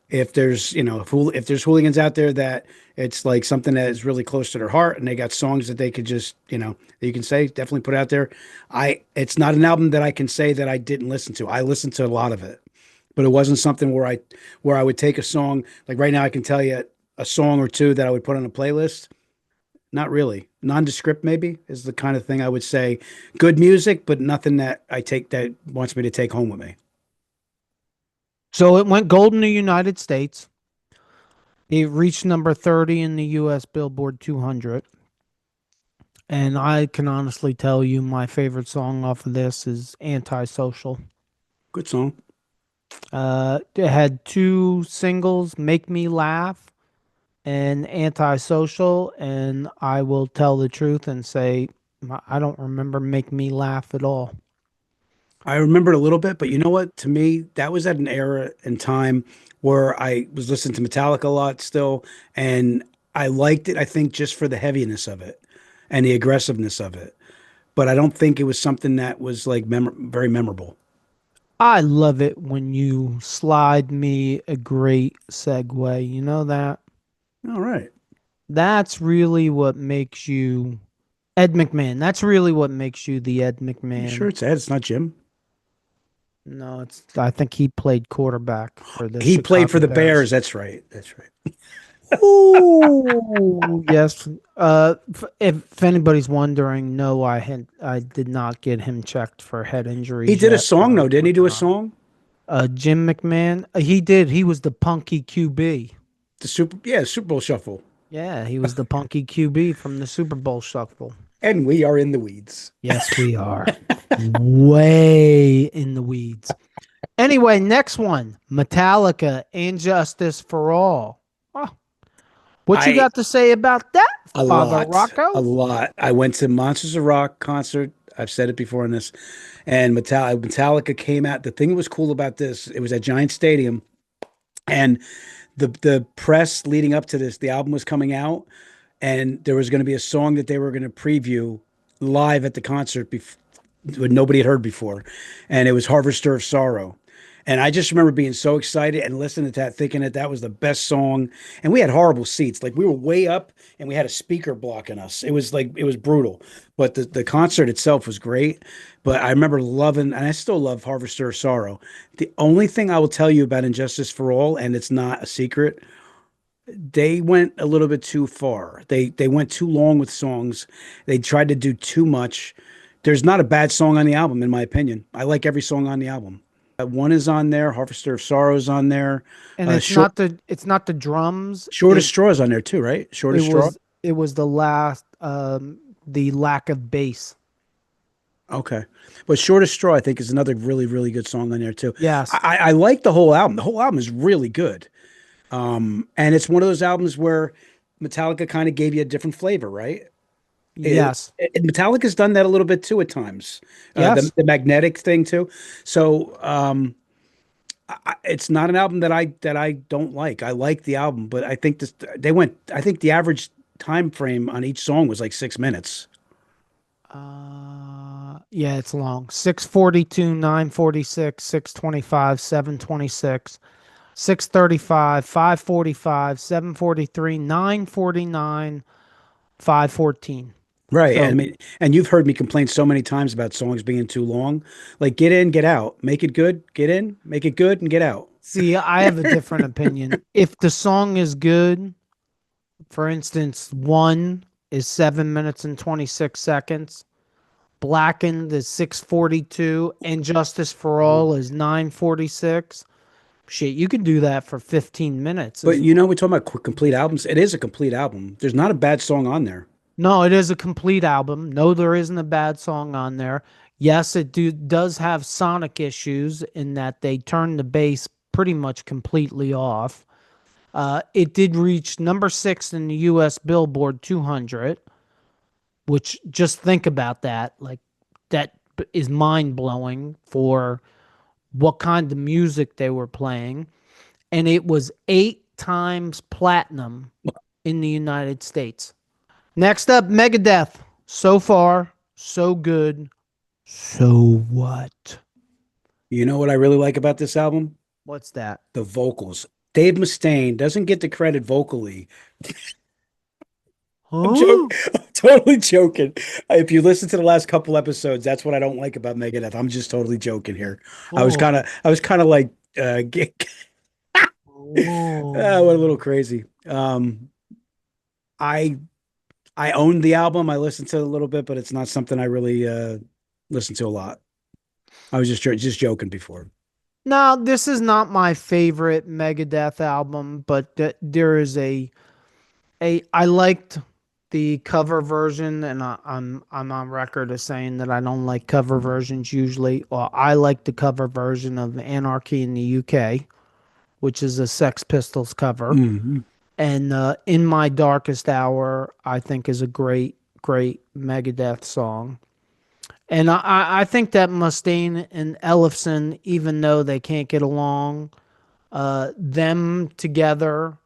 If there's, if there's hooligans out there that it's like something that is really close to their heart and they got songs that they could just, that you can say, definitely put out there. It's not an album that I can say that I didn't listen to. I listened to a lot of it, but it wasn't something where I would take a song. Like right now, I can tell you a song or two that I would put on a playlist. Not really. Nondescript maybe is the kind of thing I would say. Good music, but nothing that that wants me to take home with me. So it went gold in the United States. It reached number 30 in the US Billboard 200. And I can honestly tell you my favorite song off of this is Antisocial. Good song. It had two singles, "Make Me Laugh" and "Antisocial," and I will tell the truth and say I don't remember "Make Me Laugh" at all. I remembered a little bit, but you know what? To me, that was at an era and time where I was listening to Metallica a lot still, and I liked it, I think, just for the heaviness of it and the aggressiveness of it. But I don't think it was something that was like very memorable. I love it when you slide me a great segue. You know that? All right. That's really what makes you Ed McMahon. That's really what makes you the Ed You sure McMahon. it's Ed? It's not Jim. No, it's I think he played quarterback for the He played for Chicago the Bears. Bears. That's right. That's right. Ooh, yes. If anybody's wondering, no, I did not get him checked for head He injuries did a yet. song though, didn't he do a Working on it. song? Jim McMahon, he did. He was the punky QB. Super Bowl Shuffle. Yeah, he was the punky QB from the Super Bowl Shuffle. And we are in the weeds. Yes, we are. Way in the weeds. Anyway, next one, Metallica, "Injustice for All." Oh, what you I got to say about that, a Father lot. A Rocco? lot. I went to Monsters of Rock concert. I've said it before in this. And Metallica came out. The thing that was cool about this, it was at Giant Stadium. And the press leading up to this, the album was coming out, and there was going to be a song that they were going to preview live at the concert what nobody had heard before, and it was Harvester of Sorrow. And I just remember being so excited and listening to that, thinking that that was the best song. And we had horrible seats. Like we were way up and we had a speaker blocking us. It was like, it was brutal. But the concert itself was great. But I remember loving, and I still love Harvester of Sorrow. The only thing I will tell you about Injustice for All, and it's not a secret, they went a little bit too far. They went too long with songs. They tried to do too much. There's not a bad song on the album, in my opinion. I like every song on the album. One is on there. Harvester of Sorrow is on there. And it's not the drums. Short of Straw is on there too, right? Short It of Straw. it was the last the lack of bass. Okay, but Short of Straw, I think, is another really, really good song on there too. Yes. I like the whole album. The whole album is really good. And it's one of those albums where Metallica kind of gave you a different flavor, right? Yes. Metallica's done that a little bit too at times. Yes. The magnetic thing too. So it's not an album that I don't like. I like the album, but I think this they went. I think the average time frame on each song was like 6 minutes. Yeah, it's long. 6:42, 9:46, 6:25, 7:26, 6:35, 5:45, 7:43, 9:49, 5:14. Right. So I mean, and you've heard me complain so many times about songs being too long. Like get in, get out, make it good, get in, make it good, and get out. see, I have a different opinion. If the song is good, for instance, one is 7 minutes and 26 seconds. Blackened is 6:42. Injustice for All is 9:46. Shit, you can do that for 15 minutes. But you know, we're talking about complete albums. It is a complete album. There's not a bad song on there. No, it is a complete album. No, there isn't a bad song on there. Yes, does have sonic issues in that they turn the bass pretty much completely off. It did reach number 6 in the U.S. Billboard 200, which just think about that. Like that is mind blowing for what kind of music they were playing. And it was 8 times platinum in the United States. Next up, Megadeth. So far, so good. So what? You know what I really like about this album? What's that? The vocals. Dave Mustaine doesn't get the credit vocally. I'm totally joking. If you listen to the last couple episodes, that's what I don't like about Megadeth. I'm just totally joking here. I was kind of like, what a little crazy. I owned the album. I listened to it a little bit, but it's not something I really listen to a lot. I was just joking before. No, this is not my favorite Megadeth album, but there is I liked the cover version, and I'm on record as saying that I don't like cover versions usually. Well, I like the cover version of Anarchy in the UK, which is a Sex Pistols cover. Mhm. And In My Darkest Hour, I think, is a great, great Megadeth song. And I think that Mustaine and Ellefson, even though they can't get along, them together,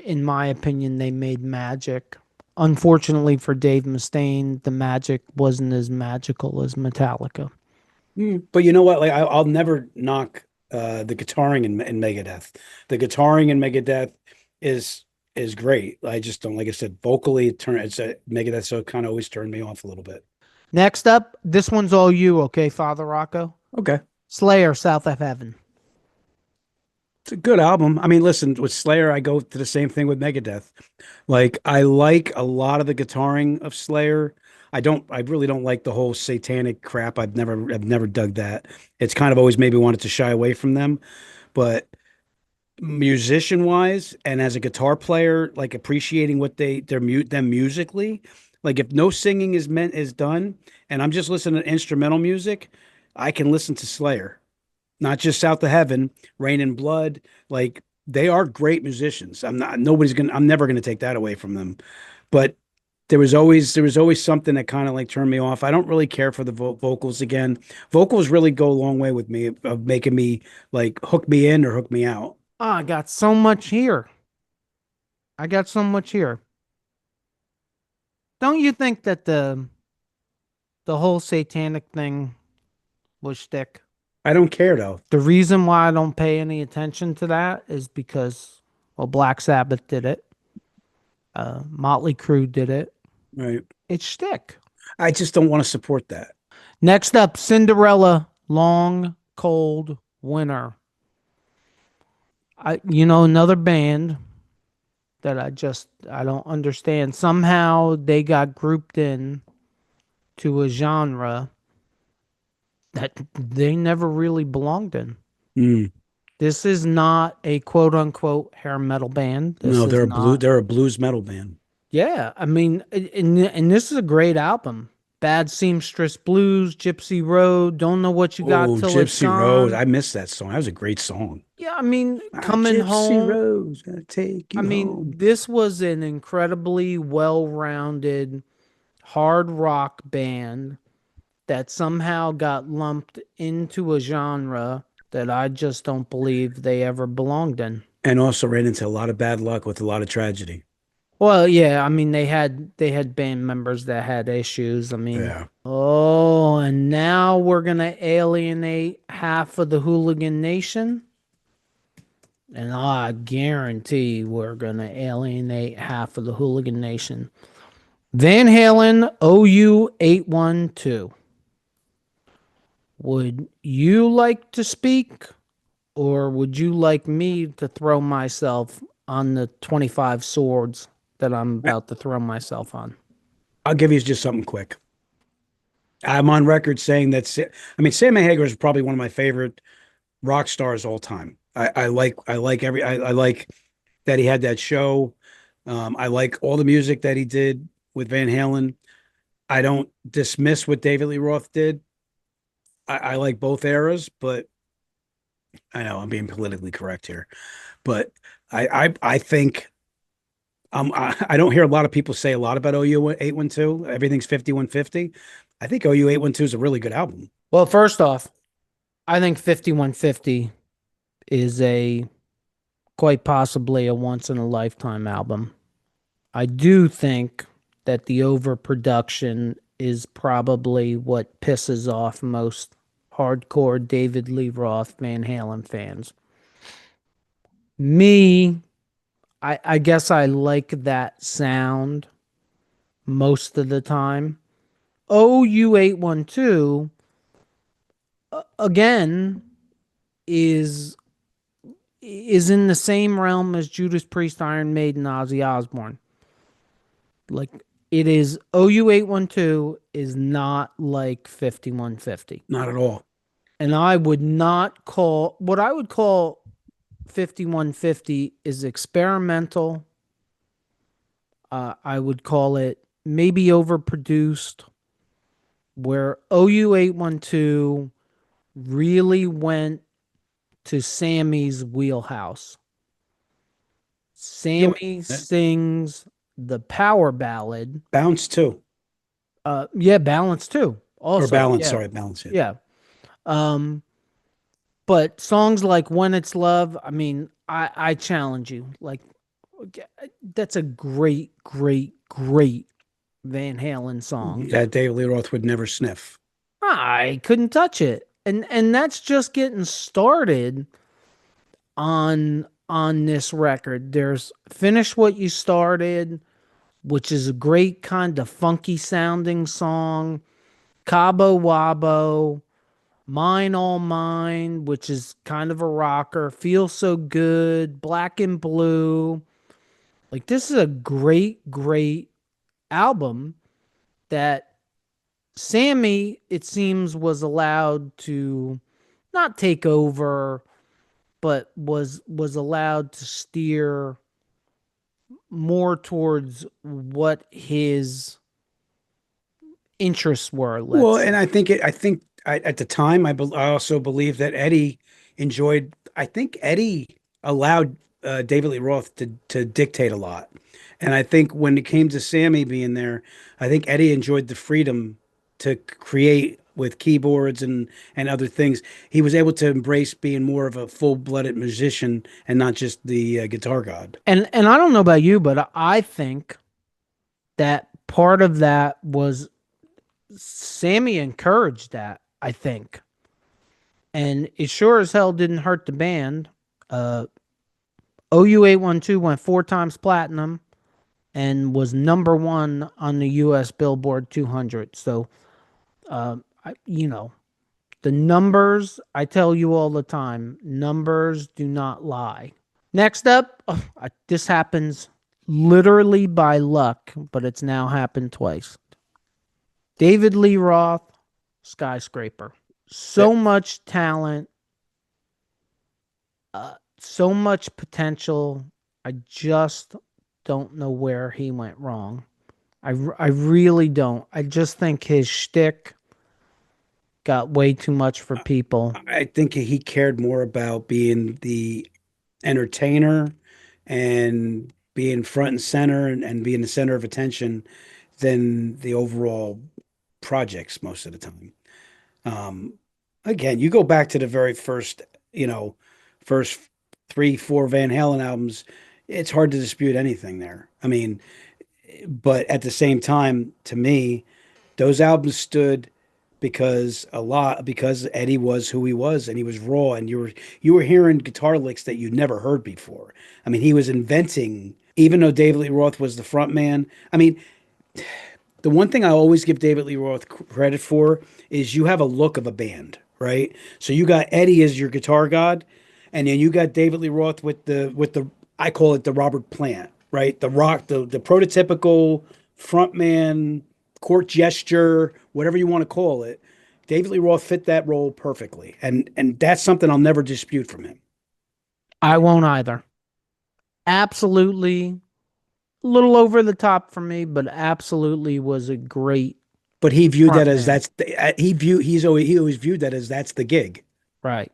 in my opinion, they made magic. Unfortunately for Dave Mustaine, the magic wasn't as magical as Metallica. But you know what? Like I'll never knock the guitaring in Megadeth. The guitaring in Megadeth is is great. I just don't, like I said, vocally it's a Megadeth, so it kind of always turned me off a little bit. Next up, this one's all you, okay, Father Rocco? Okay. Slayer, South of Heaven. It's a good album. I mean, listen, with Slayer, I go to the same thing with Megadeth. Like, I like a lot of the guitaring of Slayer. I really don't like the whole satanic crap. I've never dug that. It's kind of always maybe wanted to shy away from them. But musician wise, and as a guitar player, like appreciating what they're mute them musically, like if no singing is done, and I'm just listening to instrumental music, I can listen to Slayer, not just South of Heaven, Rain and Blood. Like they are great musicians. I'm never gonna take that away from them. But there was always something that kind of like turned me off. I don't really care for the vocals again. Vocals really go a long way with me of making me like hook me in or hook me out. Oh, I got so much here. I got so much here. Don't you think that the whole satanic thing was shtick? I don't care though. The reason why I don't pay any attention to that is because, well, Black Sabbath did it. Mötley Crüe did it. Right. It's shtick. I just don't want to support that. Next up, Cinderella, Long Cold Winter. Another band that I don't understand. Somehow they got grouped in to a genre that they never really belonged in. Mm. This is not a quote unquote hair metal band. This No, is not. they're a blues metal band. Yeah, I mean, and this is a great album. Bad Seamstress Blues, Gypsy Road, Don't Know What You Got Oh, Till It's Gypsy Rose. Gone. I missed that song. That was a great song. Yeah, I mean, Ah, Coming Gypsy Home. Rose, gotta take you I mean, home. this was an incredibly well-rounded hard rock band that somehow got lumped into a genre that I just don't believe they ever belonged in. And also ran into a lot of bad luck with a lot of tragedy. Well, yeah, I mean they had band members that had issues. I mean, Yeah. oh, and now we're gonna alienate half of the Hooligan Nation. And I guarantee we're gonna alienate half of the Hooligan Nation. Van Halen OU812. Would you like to speak, or would you like me to throw myself on the 25 swords that I'm about to throw myself on? I'll give you just something quick. I'm on record saying that Sammy Hagar is probably one of my favorite rock stars all time. I like that he had that show. I like all the music that he did with Van Halen. I don't dismiss what David Lee Roth did. I like both eras, but I know I'm being politically correct here. But I think I don't hear a lot of people say a lot about OU 812. Everything's 5150. I think OU 812 is a really good album. Well, first off, I think 5150 is quite possibly a once in a lifetime album. I do think that the overproduction is probably what pisses off most hardcore David Lee Roth Van Halen fans. Me, I guess I like that sound most of the time. OU812 again is in the same realm as Judas Priest, Iron Maiden, Ozzy Osbourne. Like it is OU812 is not like 5150. Not at all. And I would not call what I would call 5150 is experimental. I would call it maybe overproduced, where OU812 really went to Sammy's wheelhouse. Sammy sings the power ballad. Bounce too. Yeah, Balance too. Also, Or Balance, yeah. sorry, Balance. Yeah. But songs like When It's Love, I mean, I challenge you. Like, that's a great, great, great Van Halen song. That David Lee Roth would never sniff. I couldn't touch it. And that's just getting started on this record. There's Finish What You Started, which is a great kind of funky sounding song. Cabo Wabo, Mine All Mine, which is kind of a rocker. Feel So Good, Black and Blue. Like, this is a great, great album that Sammy, it seems, was allowed to not take over, but was allowed to steer more towards what his interests were. Well, and I think at the time, I also believe that Eddie enjoyed. I think Eddie allowed David Lee Roth to dictate a lot, and I think when it came to Sammy being there, I think Eddie enjoyed the freedom to create with keyboards and other things. He was able to embrace being more of a full-blooded musician and not just the guitar god. And I don't know about you, but I think that part of that was Sammy encouraged that, I think. And it sure as hell didn't hurt the band. OU812 went 4 times platinum and was #1 on the US Billboard 200. So, the numbers, I tell you all the time, numbers do not lie. Next up, this happens literally by luck, but it's now happened twice. David Lee Roth, Skyscraper. So much talent, so much potential. I just don't know where he went wrong. I really don't. I just think his shtick got way too much for people. I think he cared more about being the entertainer and being front and center and being the center of attention than the overall projects most of the time. Again, you go back to the very first 3-4 Van Halen albums, it's hard to dispute anything there. I mean, but at the same time, to me, those albums stood because Eddie was who he was, and he was raw, and you were hearing guitar licks that you'd never heard before. I mean, he was inventing, even though David Lee Roth was the front man. I mean, the one thing I always give David Lee Roth credit for is you have a look of a band, right? So you got Eddie as your guitar god, and then you got David Lee Roth with the I call it the Robert Plant, right? The prototypical frontman, court gesture, whatever you want to call it. David Lee Roth fit that role perfectly, and that's something I'll never dispute from him. I won't either. Absolutely, a little over the top for me, but absolutely was a great. But he viewed that as frontman. he always viewed that as that's the gig. Right.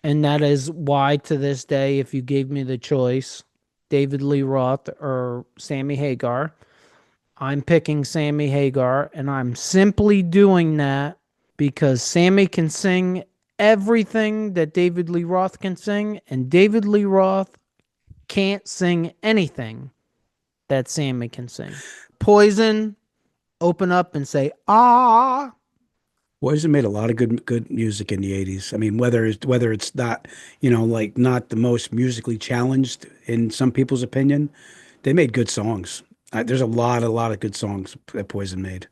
And that is why, to this day, if you gave me the choice, David Lee Roth or Sammy Hagar, I'm picking Sammy Hagar, and I'm simply doing that because Sammy can sing everything that David Lee Roth can sing, and David Lee Roth can't sing anything that Sammy can sing. Poison, open up and say, ah. Poison made a lot of good music in the 80s. I mean, whether it's not, like not the most musically challenged in some people's opinion, they made good songs. There's a lot of good songs that Poison made.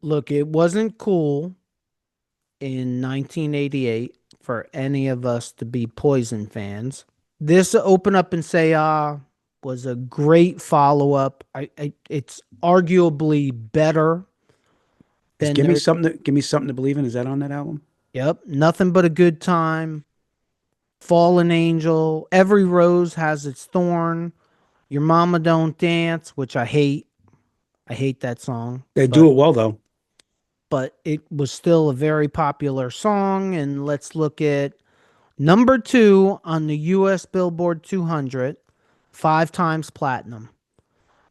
Look, it wasn't cool in 1988 for any of us to be Poison fans. This Open Up and Say Ah was a great follow-up. It's arguably better. Give me something to believe in. Is that on that album? Yep. Nothing But a Good Time, Fallen Angel, Every Rose Has Its Thorn. Your Mama Don't Dance, which I hate. I hate that song. They do it well, though. But it was still a very popular song. And let's look at number 2 on the US Billboard 200, 5 times platinum.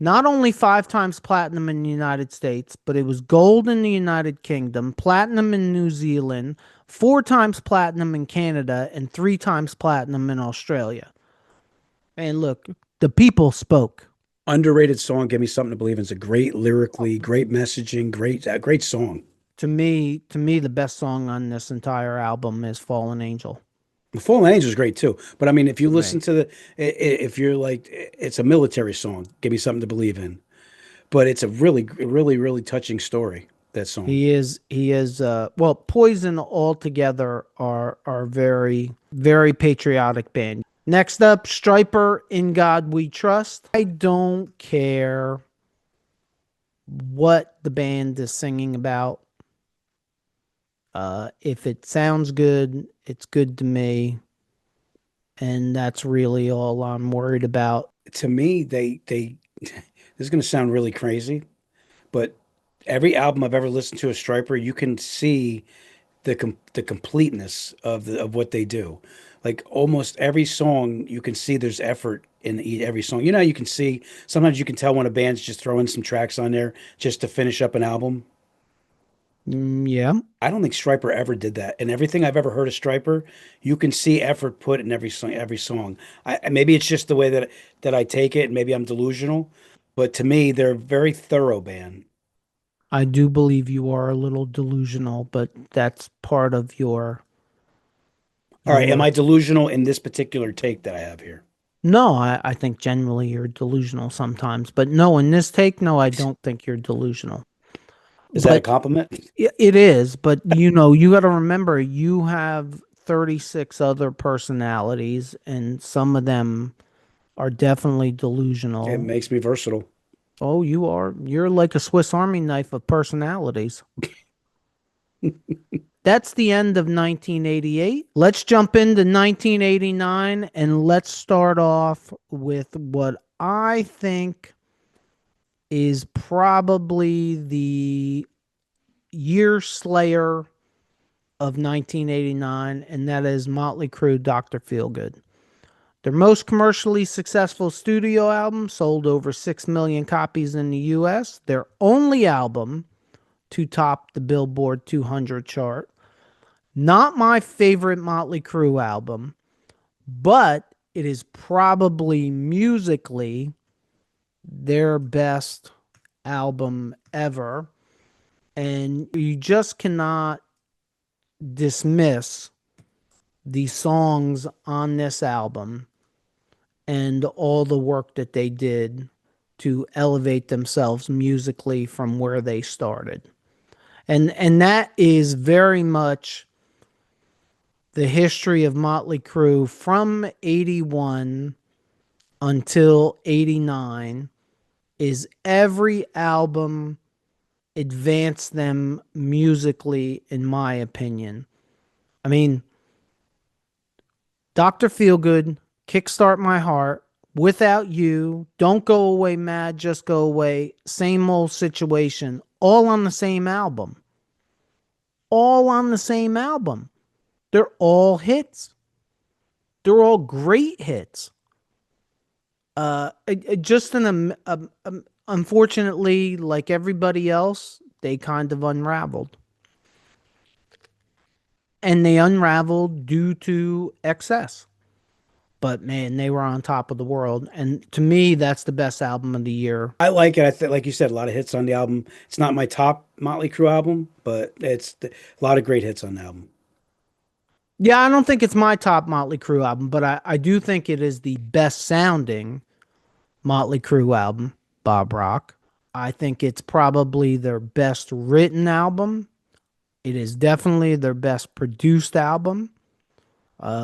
Not only 5 times platinum in the United States, but it was gold in the United Kingdom, platinum in New Zealand, 4 times platinum in Canada, and 3 times platinum in Australia. And look, the people spoke. Underrated song. Give Me Something to Believe in. It's a great lyrically, great messaging, great song. To me, the best song on this entire album is Fallen Angel. Fallen Angel is great too. But I mean, if you listen to if you're like, it's a military song, Give Me Something to Believe in. But it's a really, really, really touching story, that song. He is, well, Poison altogether are very, very patriotic band. Next up, Stryper, In God We Trust. I don't care what the band is singing about. If it sounds good, it's good to me. And that's really all I'm worried about. To me, they this is going to sound really crazy, but every album I've ever listened to of Stryper, you can see the completeness of what they do. Like almost every song, you can see there's effort in every song. You know, you can see sometimes you can tell when a band's just throwing some tracks on there just to finish up an album. Yeah. I don't think Stryper ever did that. And everything I've ever heard of Stryper, you can see effort put in every song. Maybe it's just the way that I take it. Maybe I'm delusional, but to me, they're a very thorough band. I do believe you are a little delusional, but that's part of your. All right. Am I delusional in this particular take that I have here? No, I think generally you're delusional sometimes, but no, in this take, no, I don't think you're delusional. Is that a compliment? It is, but you got to remember you have 36 other personalities, and some of them are definitely delusional. It makes me versatile. Oh, you are. You're like a Swiss Army knife of personalities. That's the end of 1988. Let's jump into 1989, and let's start off with what I think is probably the year slayer of 1989, and that is Mötley Crüe, Dr. Feelgood. Their most commercially successful studio album sold over 6 million copies in the US. Their only album to top the Billboard 200 chart. Not my favorite Mötley Crüe album, but it is probably musically their best album ever. And you just cannot dismiss the songs on this album and all the work that they did to elevate themselves musically from where they started. And that is very much the history of Mötley Crüe from 81 until 89 is every album advanced them musically, in my opinion. I mean, Dr. Feelgood, Kickstart My Heart, Without You, Don't Go Away Mad, Just Go Away, Same Old Situation, all on the same album. All on the same album. They're all hits. They're all great hits. Unfortunately, like everybody else, they kind of unraveled. And they unraveled due to excess. But man, they were on top of the world. And to me, that's the best album of the year. I like it. Like you said, a lot of hits on the album. It's not my top Mötley Crüe album, but it's a lot of great hits on the album. Yeah, I don't think it's my top Mötley Crüe album, but I do think it is the best sounding Mötley Crüe album, Bob Rock. I think it's probably their best written album. It is definitely their best produced album.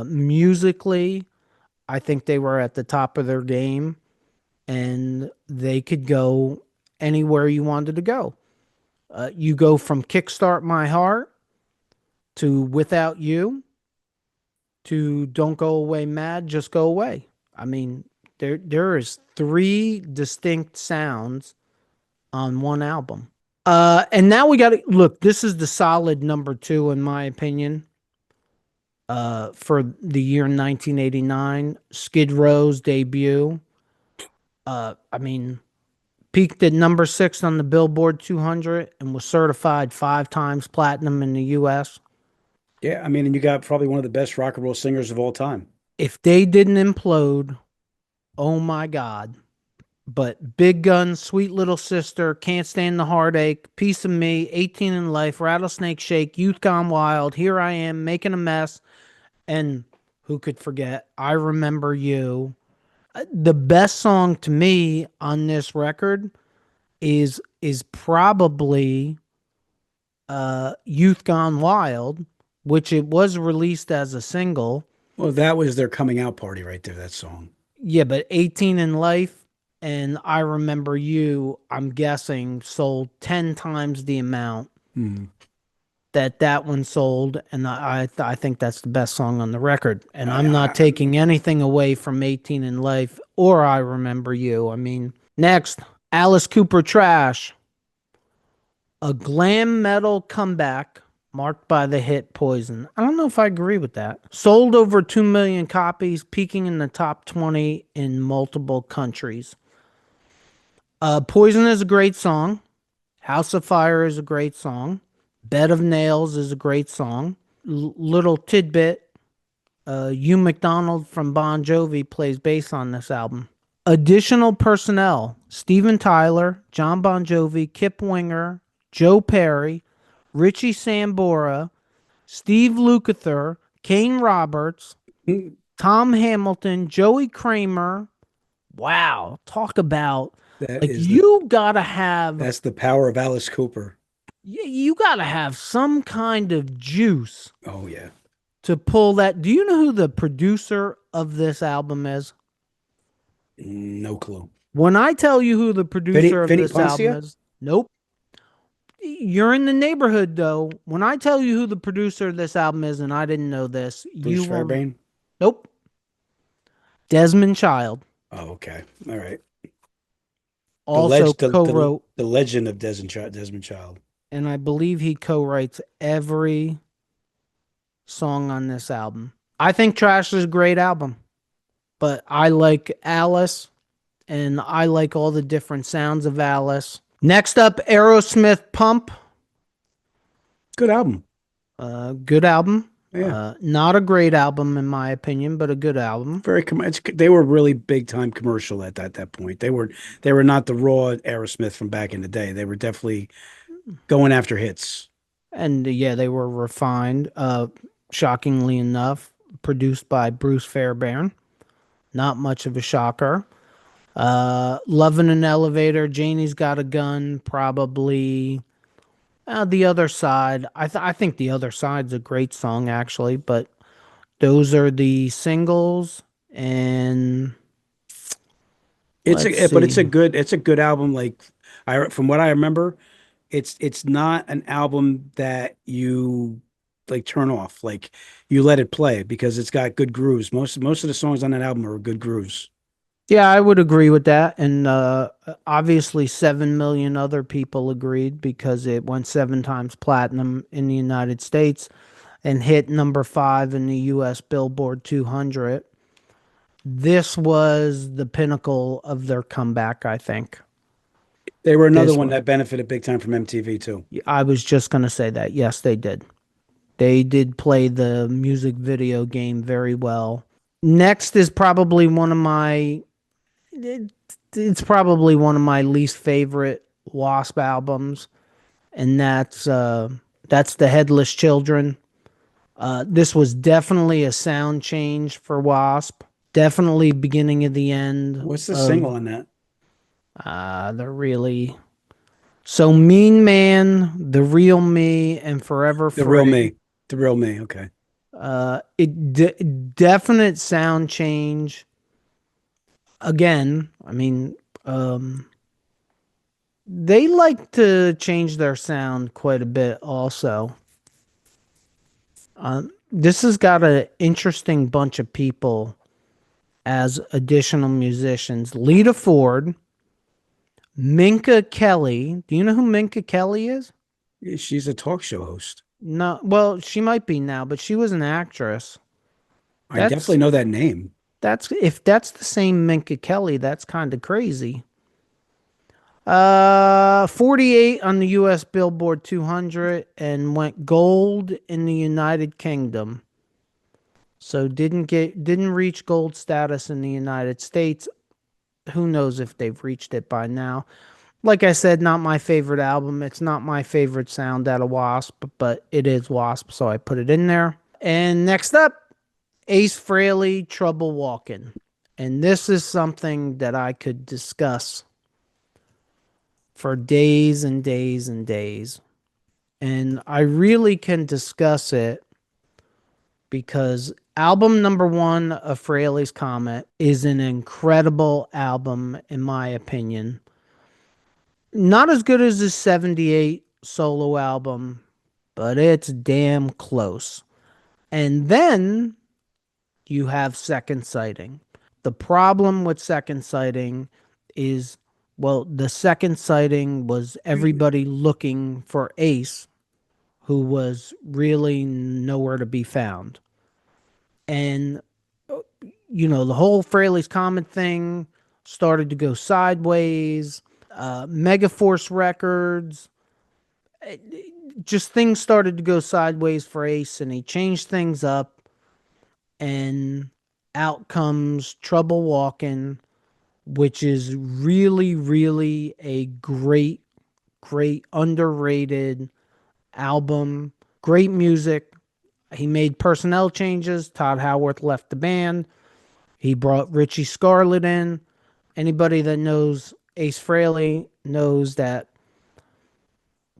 Musically, I think they were at the top of their game, and they could go anywhere you wanted to go. You go from Kickstart My Heart to Without You to Don't Go Away Mad, Just Go Away. I mean, There is three distinct sounds on one album. And now we got to look. This is the solid number 2 in my opinion. For the year 1989, Skid Row's debut. I mean, peaked at number 6 on the Billboard 200 and was certified 5 times platinum in the U.S. Yeah, I mean, and you got probably one of the best rock and roll singers of all time. If they didn't implode, oh my God. But Big Gun, Sweet Little Sister, Can't Stand the Heartache, Piece of Me, 18 in Life, Rattlesnake Shake, Youth Gone Wild, Here I Am, Making a Mess, and who could forget, I Remember You. The best song to me on this record is probably Youth Gone Wild, which it was released as a single. Well, that was their coming out party right there, that song. Yeah, but 18 in Life and I Remember You, I'm guessing, sold 10 times the amount that one sold. And I think that's the best song on the record. And I'm not taking anything away from 18 in Life or I Remember You. I mean, next, Alice Cooper Thrash, a glam metal comeback marked by the hit Poison. I don't know if I agree with that. Sold over 2 million copies, peaking in the top 20 in multiple countries. Poison is a great song. House of Fire is a great song. Bed of Nails is a great song. Little tidbit, Hugh McDonald from Bon Jovi plays bass on this album. Additional personnel, Steven Tyler, John Bon Jovi, Kip Winger, Joe Perry, Richie Sambora, Steve Lukather, Kane Roberts, Tom Hamilton, Joey Kramer. Wow, talk about you gotta have. That's the power of Alice Cooper. You gotta have some kind of juice. Oh yeah, to pull that. Do you know who the producer of this album is? No clue. When I tell you who the producer of this album is, nope. You're in the neighborhood, though. When I tell you who the producer of this album is, and I didn't know this, Bruce Fairbairn? Nope. Desmond Child. Oh, okay. All right. Also co-wrote the legend of Desmond Child. And I believe he co-writes every song on this album. I think Thrash is a great album, but I like Alice, and I like all the different sounds of Alice. Next up, Aerosmith Pump. Good album. Good album. Yeah. Not a great album in my opinion, but a good album. They were really big time commercial at that point. They were not the raw Aerosmith from back in the day. They were definitely going after hits. And yeah, they were refined. Shockingly enough, produced by Bruce Fairbairn. Not much of a shocker. Love in an Elevator, Janie's Got a Gun, probably. The Other Side. I think The Other Side's a great song actually, but those are the singles, and it's a good album. Like from what I remember, it's not an album that you like turn off. Like you let it play because it's got good grooves. Most of the songs on that album are good grooves. Yeah, I would agree with that. And obviously 7 million other people agreed because it went 7 times platinum in the United States and hit number 5 in the US Billboard 200. This was the pinnacle of their comeback, I think. They were another one that benefited big time from MTV too. I was just going to say that. Yes, they did. They did play the music video game very well. Next is probably one of my... It's probably one of my least favorite Wasp albums, and that's the Headless Children. This was definitely a sound change for Wasp. Definitely beginning of the end. What's the single on that? They're really so Mean Man, The Real Me, and Forever Free. The Real Me. Okay. Definite sound change. Again, I mean, they like to change their sound quite a bit also. This has got an interesting bunch of people as additional musicians. Lita Ford, Minka Kelly. Do you know who Minka Kelly is? She's a talk show host. No, well, she might be now, but she was an actress. I definitely know that name. If that's the same Minka Kelly, that's kind of crazy. 48 on the US Billboard 200 and went gold in the United Kingdom. So didn't reach gold status in the United States. Who knows if they've reached it by now. Like I said, not my favorite album. It's not my favorite sound out of Wasp, but it is Wasp, so I put it in there. And next up, Ace Frehley, Trouble Walking. And this is something that I could discuss for days and days and days. And I really can discuss it because album number 1 of Frehley's Comet is an incredible album, in my opinion. Not as good as his 78 solo album, but it's damn close. And then you have Second Sighting. The problem with Second Sighting is, well, the Second Sighting was everybody looking for Ace, who was really nowhere to be found. And, you know, the whole Frehley's Comet thing started to go sideways. Megaforce Records, just things started to go sideways for Ace, and he changed things up, and out comes Trouble Walking, which is really, really a great underrated album. Great music. He made personnel changes. Todd Howarth left the band. He brought Richie Scarlett in. Anybody that knows Ace Frehley knows that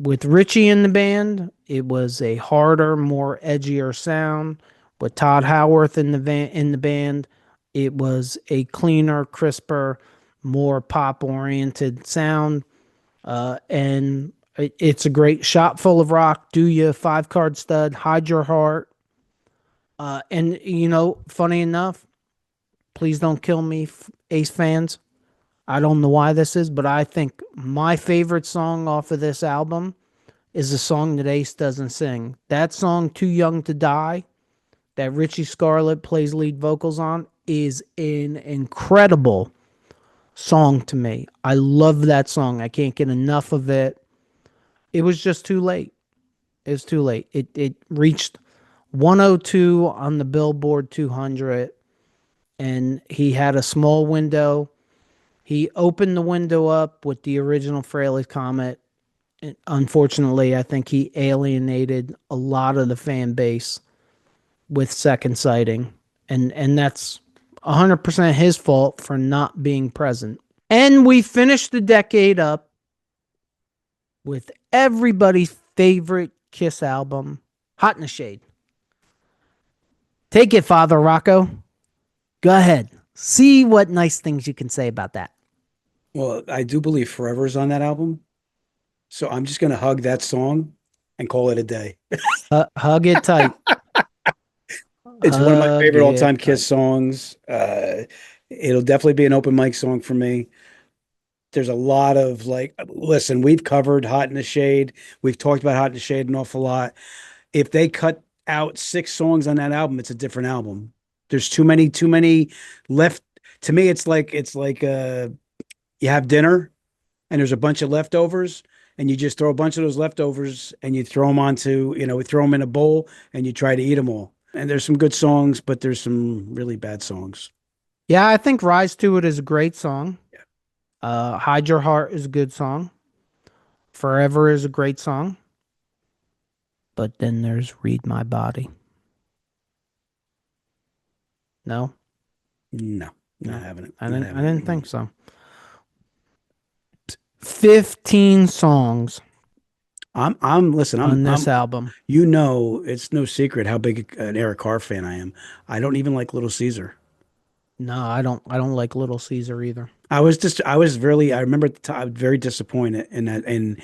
with Richie in the band, it was a harder, more edgier sound. With Todd Howarth in the band, it was a cleaner, crisper, more pop-oriented sound. And it's a great Shop Full of Rock, Do Ya, 5-Card Stud, Hide Your Heart. And, you know, funny enough, please don't kill me, Ace fans. I don't know why this is, but I think my favorite song off of this album is a song that Ace doesn't sing. That song, Too Young to Die, that Richie Scarlett plays lead vocals on, is an incredible song to me. I love that song. I can't get enough of it. It was just too late. It was too late. It reached 102 on the Billboard 200, and he had a small window. He opened the window up with the original Frehley's Comet. And unfortunately, I think he alienated a lot of the fan base with Second Sighting. And that's 100% his fault for not being present. And we finished the decade up with everybody's favorite KISS album, Hot in the Shade. Take it, Father Rocco. Go ahead. See what nice things you can say about that. Well, I do believe Forever is on that album. So I'm just going to hug that song and call it a day. Hug it tight. It's one of my favorite all-time KISS songs. It'll definitely be an open mic song for me. There's a lot of listen, we've covered Hot in the Shade. We've talked about Hot in the Shade an awful lot. If they cut out 6 songs on that album, it's a different album. There's too many left. To me, it's like you have dinner and there's a bunch of leftovers, and you just throw a bunch of those leftovers and you throw them onto, we throw them in a bowl and you try to eat them all. And there's some good songs, but there's some really bad songs. Yeah, I think Rise to It is a great song. Yeah. Hide Your Heart is a good song. Forever is a great song. But then there's Read My Body. No? No, I haven't. I didn't think so. 15 songs. I'm listen, on this album. It's no secret how big an Eric Carr fan I am. I don't even like Little Caesar. No, I don't like Little Caesar either. I remember at the time I was very disappointed in that, and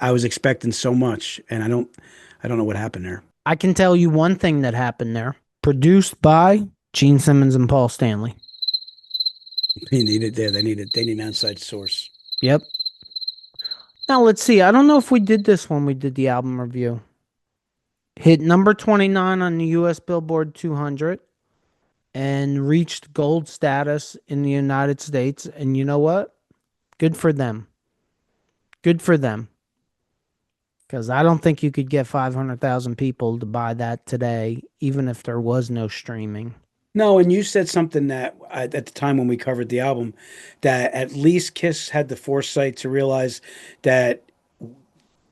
I was expecting so much, and I don't know what happened there. I can tell you one thing that happened there. Produced by Gene Simmons and Paul Stanley. They need it there. They need an outside source. Yep. Now let's see. I don't know if we did this when we did the album review. Hit number 29 on the US Billboard 200 and reached gold status in the United States. And you know what? Good for them. Good for them. Because I don't think you could get 500,000 people to buy that today, even if there was no streaming. No, and you said something that at the time when we covered the album, that at least Kiss had the foresight to realize that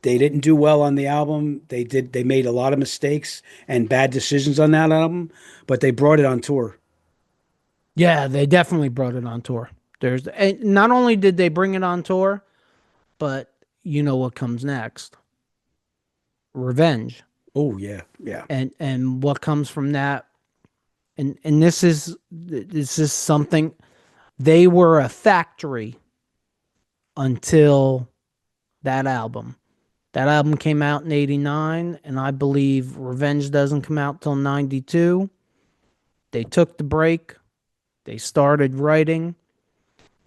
they didn't do well on the album. They made a lot of mistakes and bad decisions on that album, but they brought it on tour. Yeah, they definitely brought it on tour. And not only did they bring it on tour, but you know what comes next? Revenge. Oh yeah, yeah. And what comes from that? And this is something. They were a factory until that album. That album came out in 89, and I believe Revenge doesn't come out till 92. They took the break. They started writing.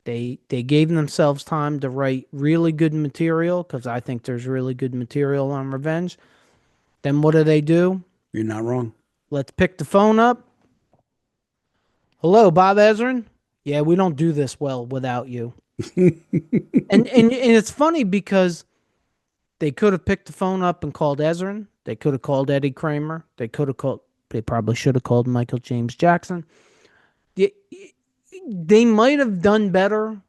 They gave themselves time to write really good material, because I think there's really good material on Revenge. Then what do? You're not wrong. Let's pick the phone up. Hello, Bob Ezrin. Yeah, we don't do this well without you. and it's funny because they could have picked the phone up and called Ezrin. They could have called Eddie Kramer. They probably should have called Michael James Jackson. They might have done better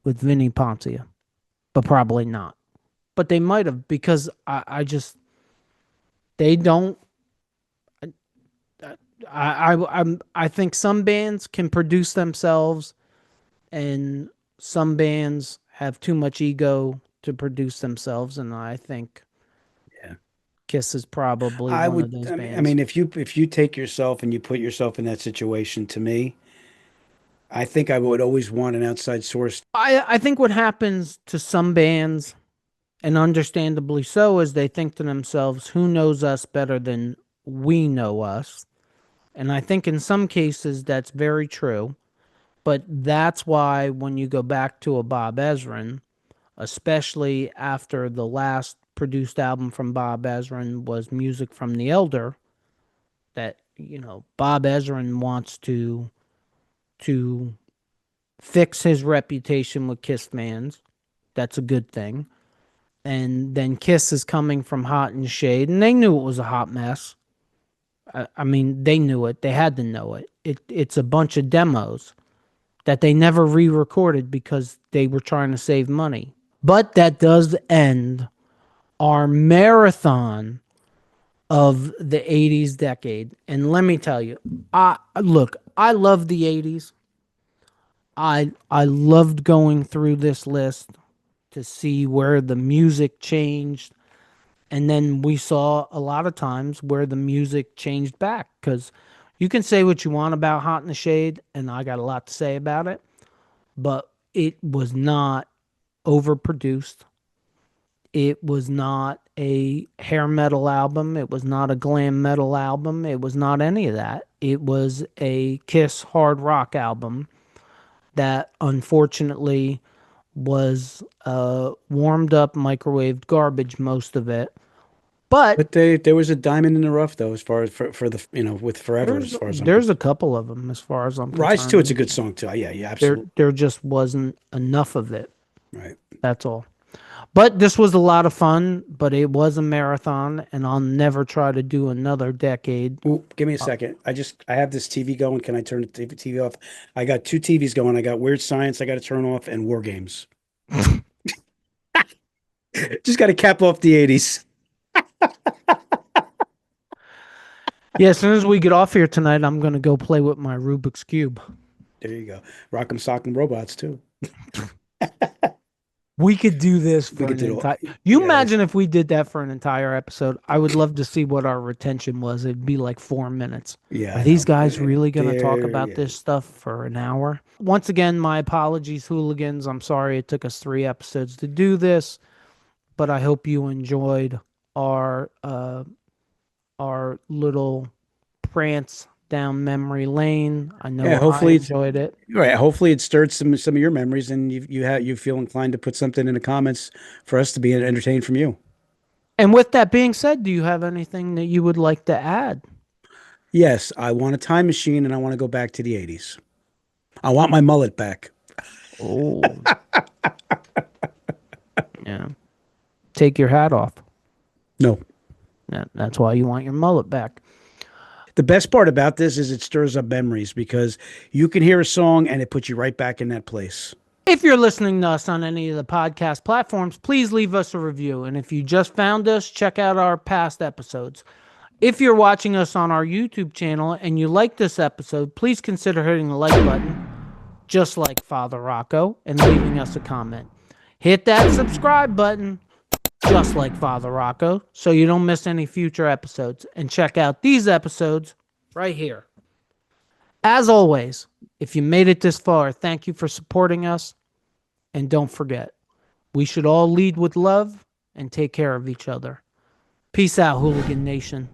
with Vinnie Poncia, but probably not. But they might have, because they don't. I think some bands can produce themselves, and some bands have too much ego to produce themselves, and I think KISS is probably one of those bands. I mean, if you take yourself and you put yourself in that situation, to me, I think I would always want an outside source. I think what happens to some bands, and understandably so, is they think to themselves, who knows us better than we know us? And I think in some cases that's very true. But that's why when you go back to a Bob Ezrin, especially after the last produced album from Bob Ezrin was Music from the Elder, that, Bob Ezrin wants to fix his reputation with KISS fans. That's a good thing. And then KISS is coming from Hot and Shade, and they knew it was a hot mess. I mean, they knew it. They had to know it. It's a bunch of demos that they never re-recorded because they were trying to save money. But that does end our marathon of the 80s decade. And let me tell you, I love the 80s. I loved going through this list to see where the music changed. And then we saw a lot of times where the music changed back, because you can say what you want about Hot in the Shade, and I got a lot to say about it, but it was not overproduced. It was not a hair metal album. It was not a glam metal album. It was not any of that. It was a KISS hard rock album that unfortunately was warmed up, microwaved garbage, most of it. But there was a diamond in the rough, though, as far as for the with Forever. As far as there's a couple of them, as far as I'm concerned. Rise to It's a good song too. Yeah, absolutely. There just wasn't enough of it. Right. That's all. But this was a lot of fun. But it was a marathon, and I'll never try to do another decade. Ooh, give me a second. I have this TV going. Can I turn the TV off? I got two TVs going. I got Weird Science I got to turn off, and War Games. Just got to cap off the 80s. Yeah, as soon as we get off here tonight, I'm going to go play with my Rubik's Cube. There you go. Rock'em Sock'em Robots, too. We could do this for an entire... Imagine if we did that for an entire episode. I would love to see what our retention was. It'd be like 4 minutes. Yeah. Are these guys really going to talk about this stuff for an hour? Once again, my apologies, hooligans. I'm sorry it took us 3 episodes to do this, but I hope you enjoyed our little prance down memory lane. I know Yeah, I hopefully enjoyed it. right. Hopefully it stirred some of your memories, and you feel inclined to put something in the comments for us to be entertained from you. And with that being said, do you have anything that you would like to add? Yes, I want a time machine, and I want to go back to the 80s. I want my mullet back. Oh, yeah. Take your hat off. No. That's why you want your mullet back. The best part about this is it stirs up memories because you can hear a song and it puts you right back in that place. If you're listening to us on any of the podcast platforms, please leave us a review. And if you just found us, check out our past episodes. If you're watching us on our YouTube channel and you like this episode, please consider hitting the like button, just like Father Rocco, and leaving us a comment. Hit that subscribe button, just like Father Rocco, so you don't miss any future episodes. And check out these episodes right here. As always, if you made it this far, thank you for supporting us. And don't forget, we should all lead with love and take care of each other. Peace out, Hooligan Nation.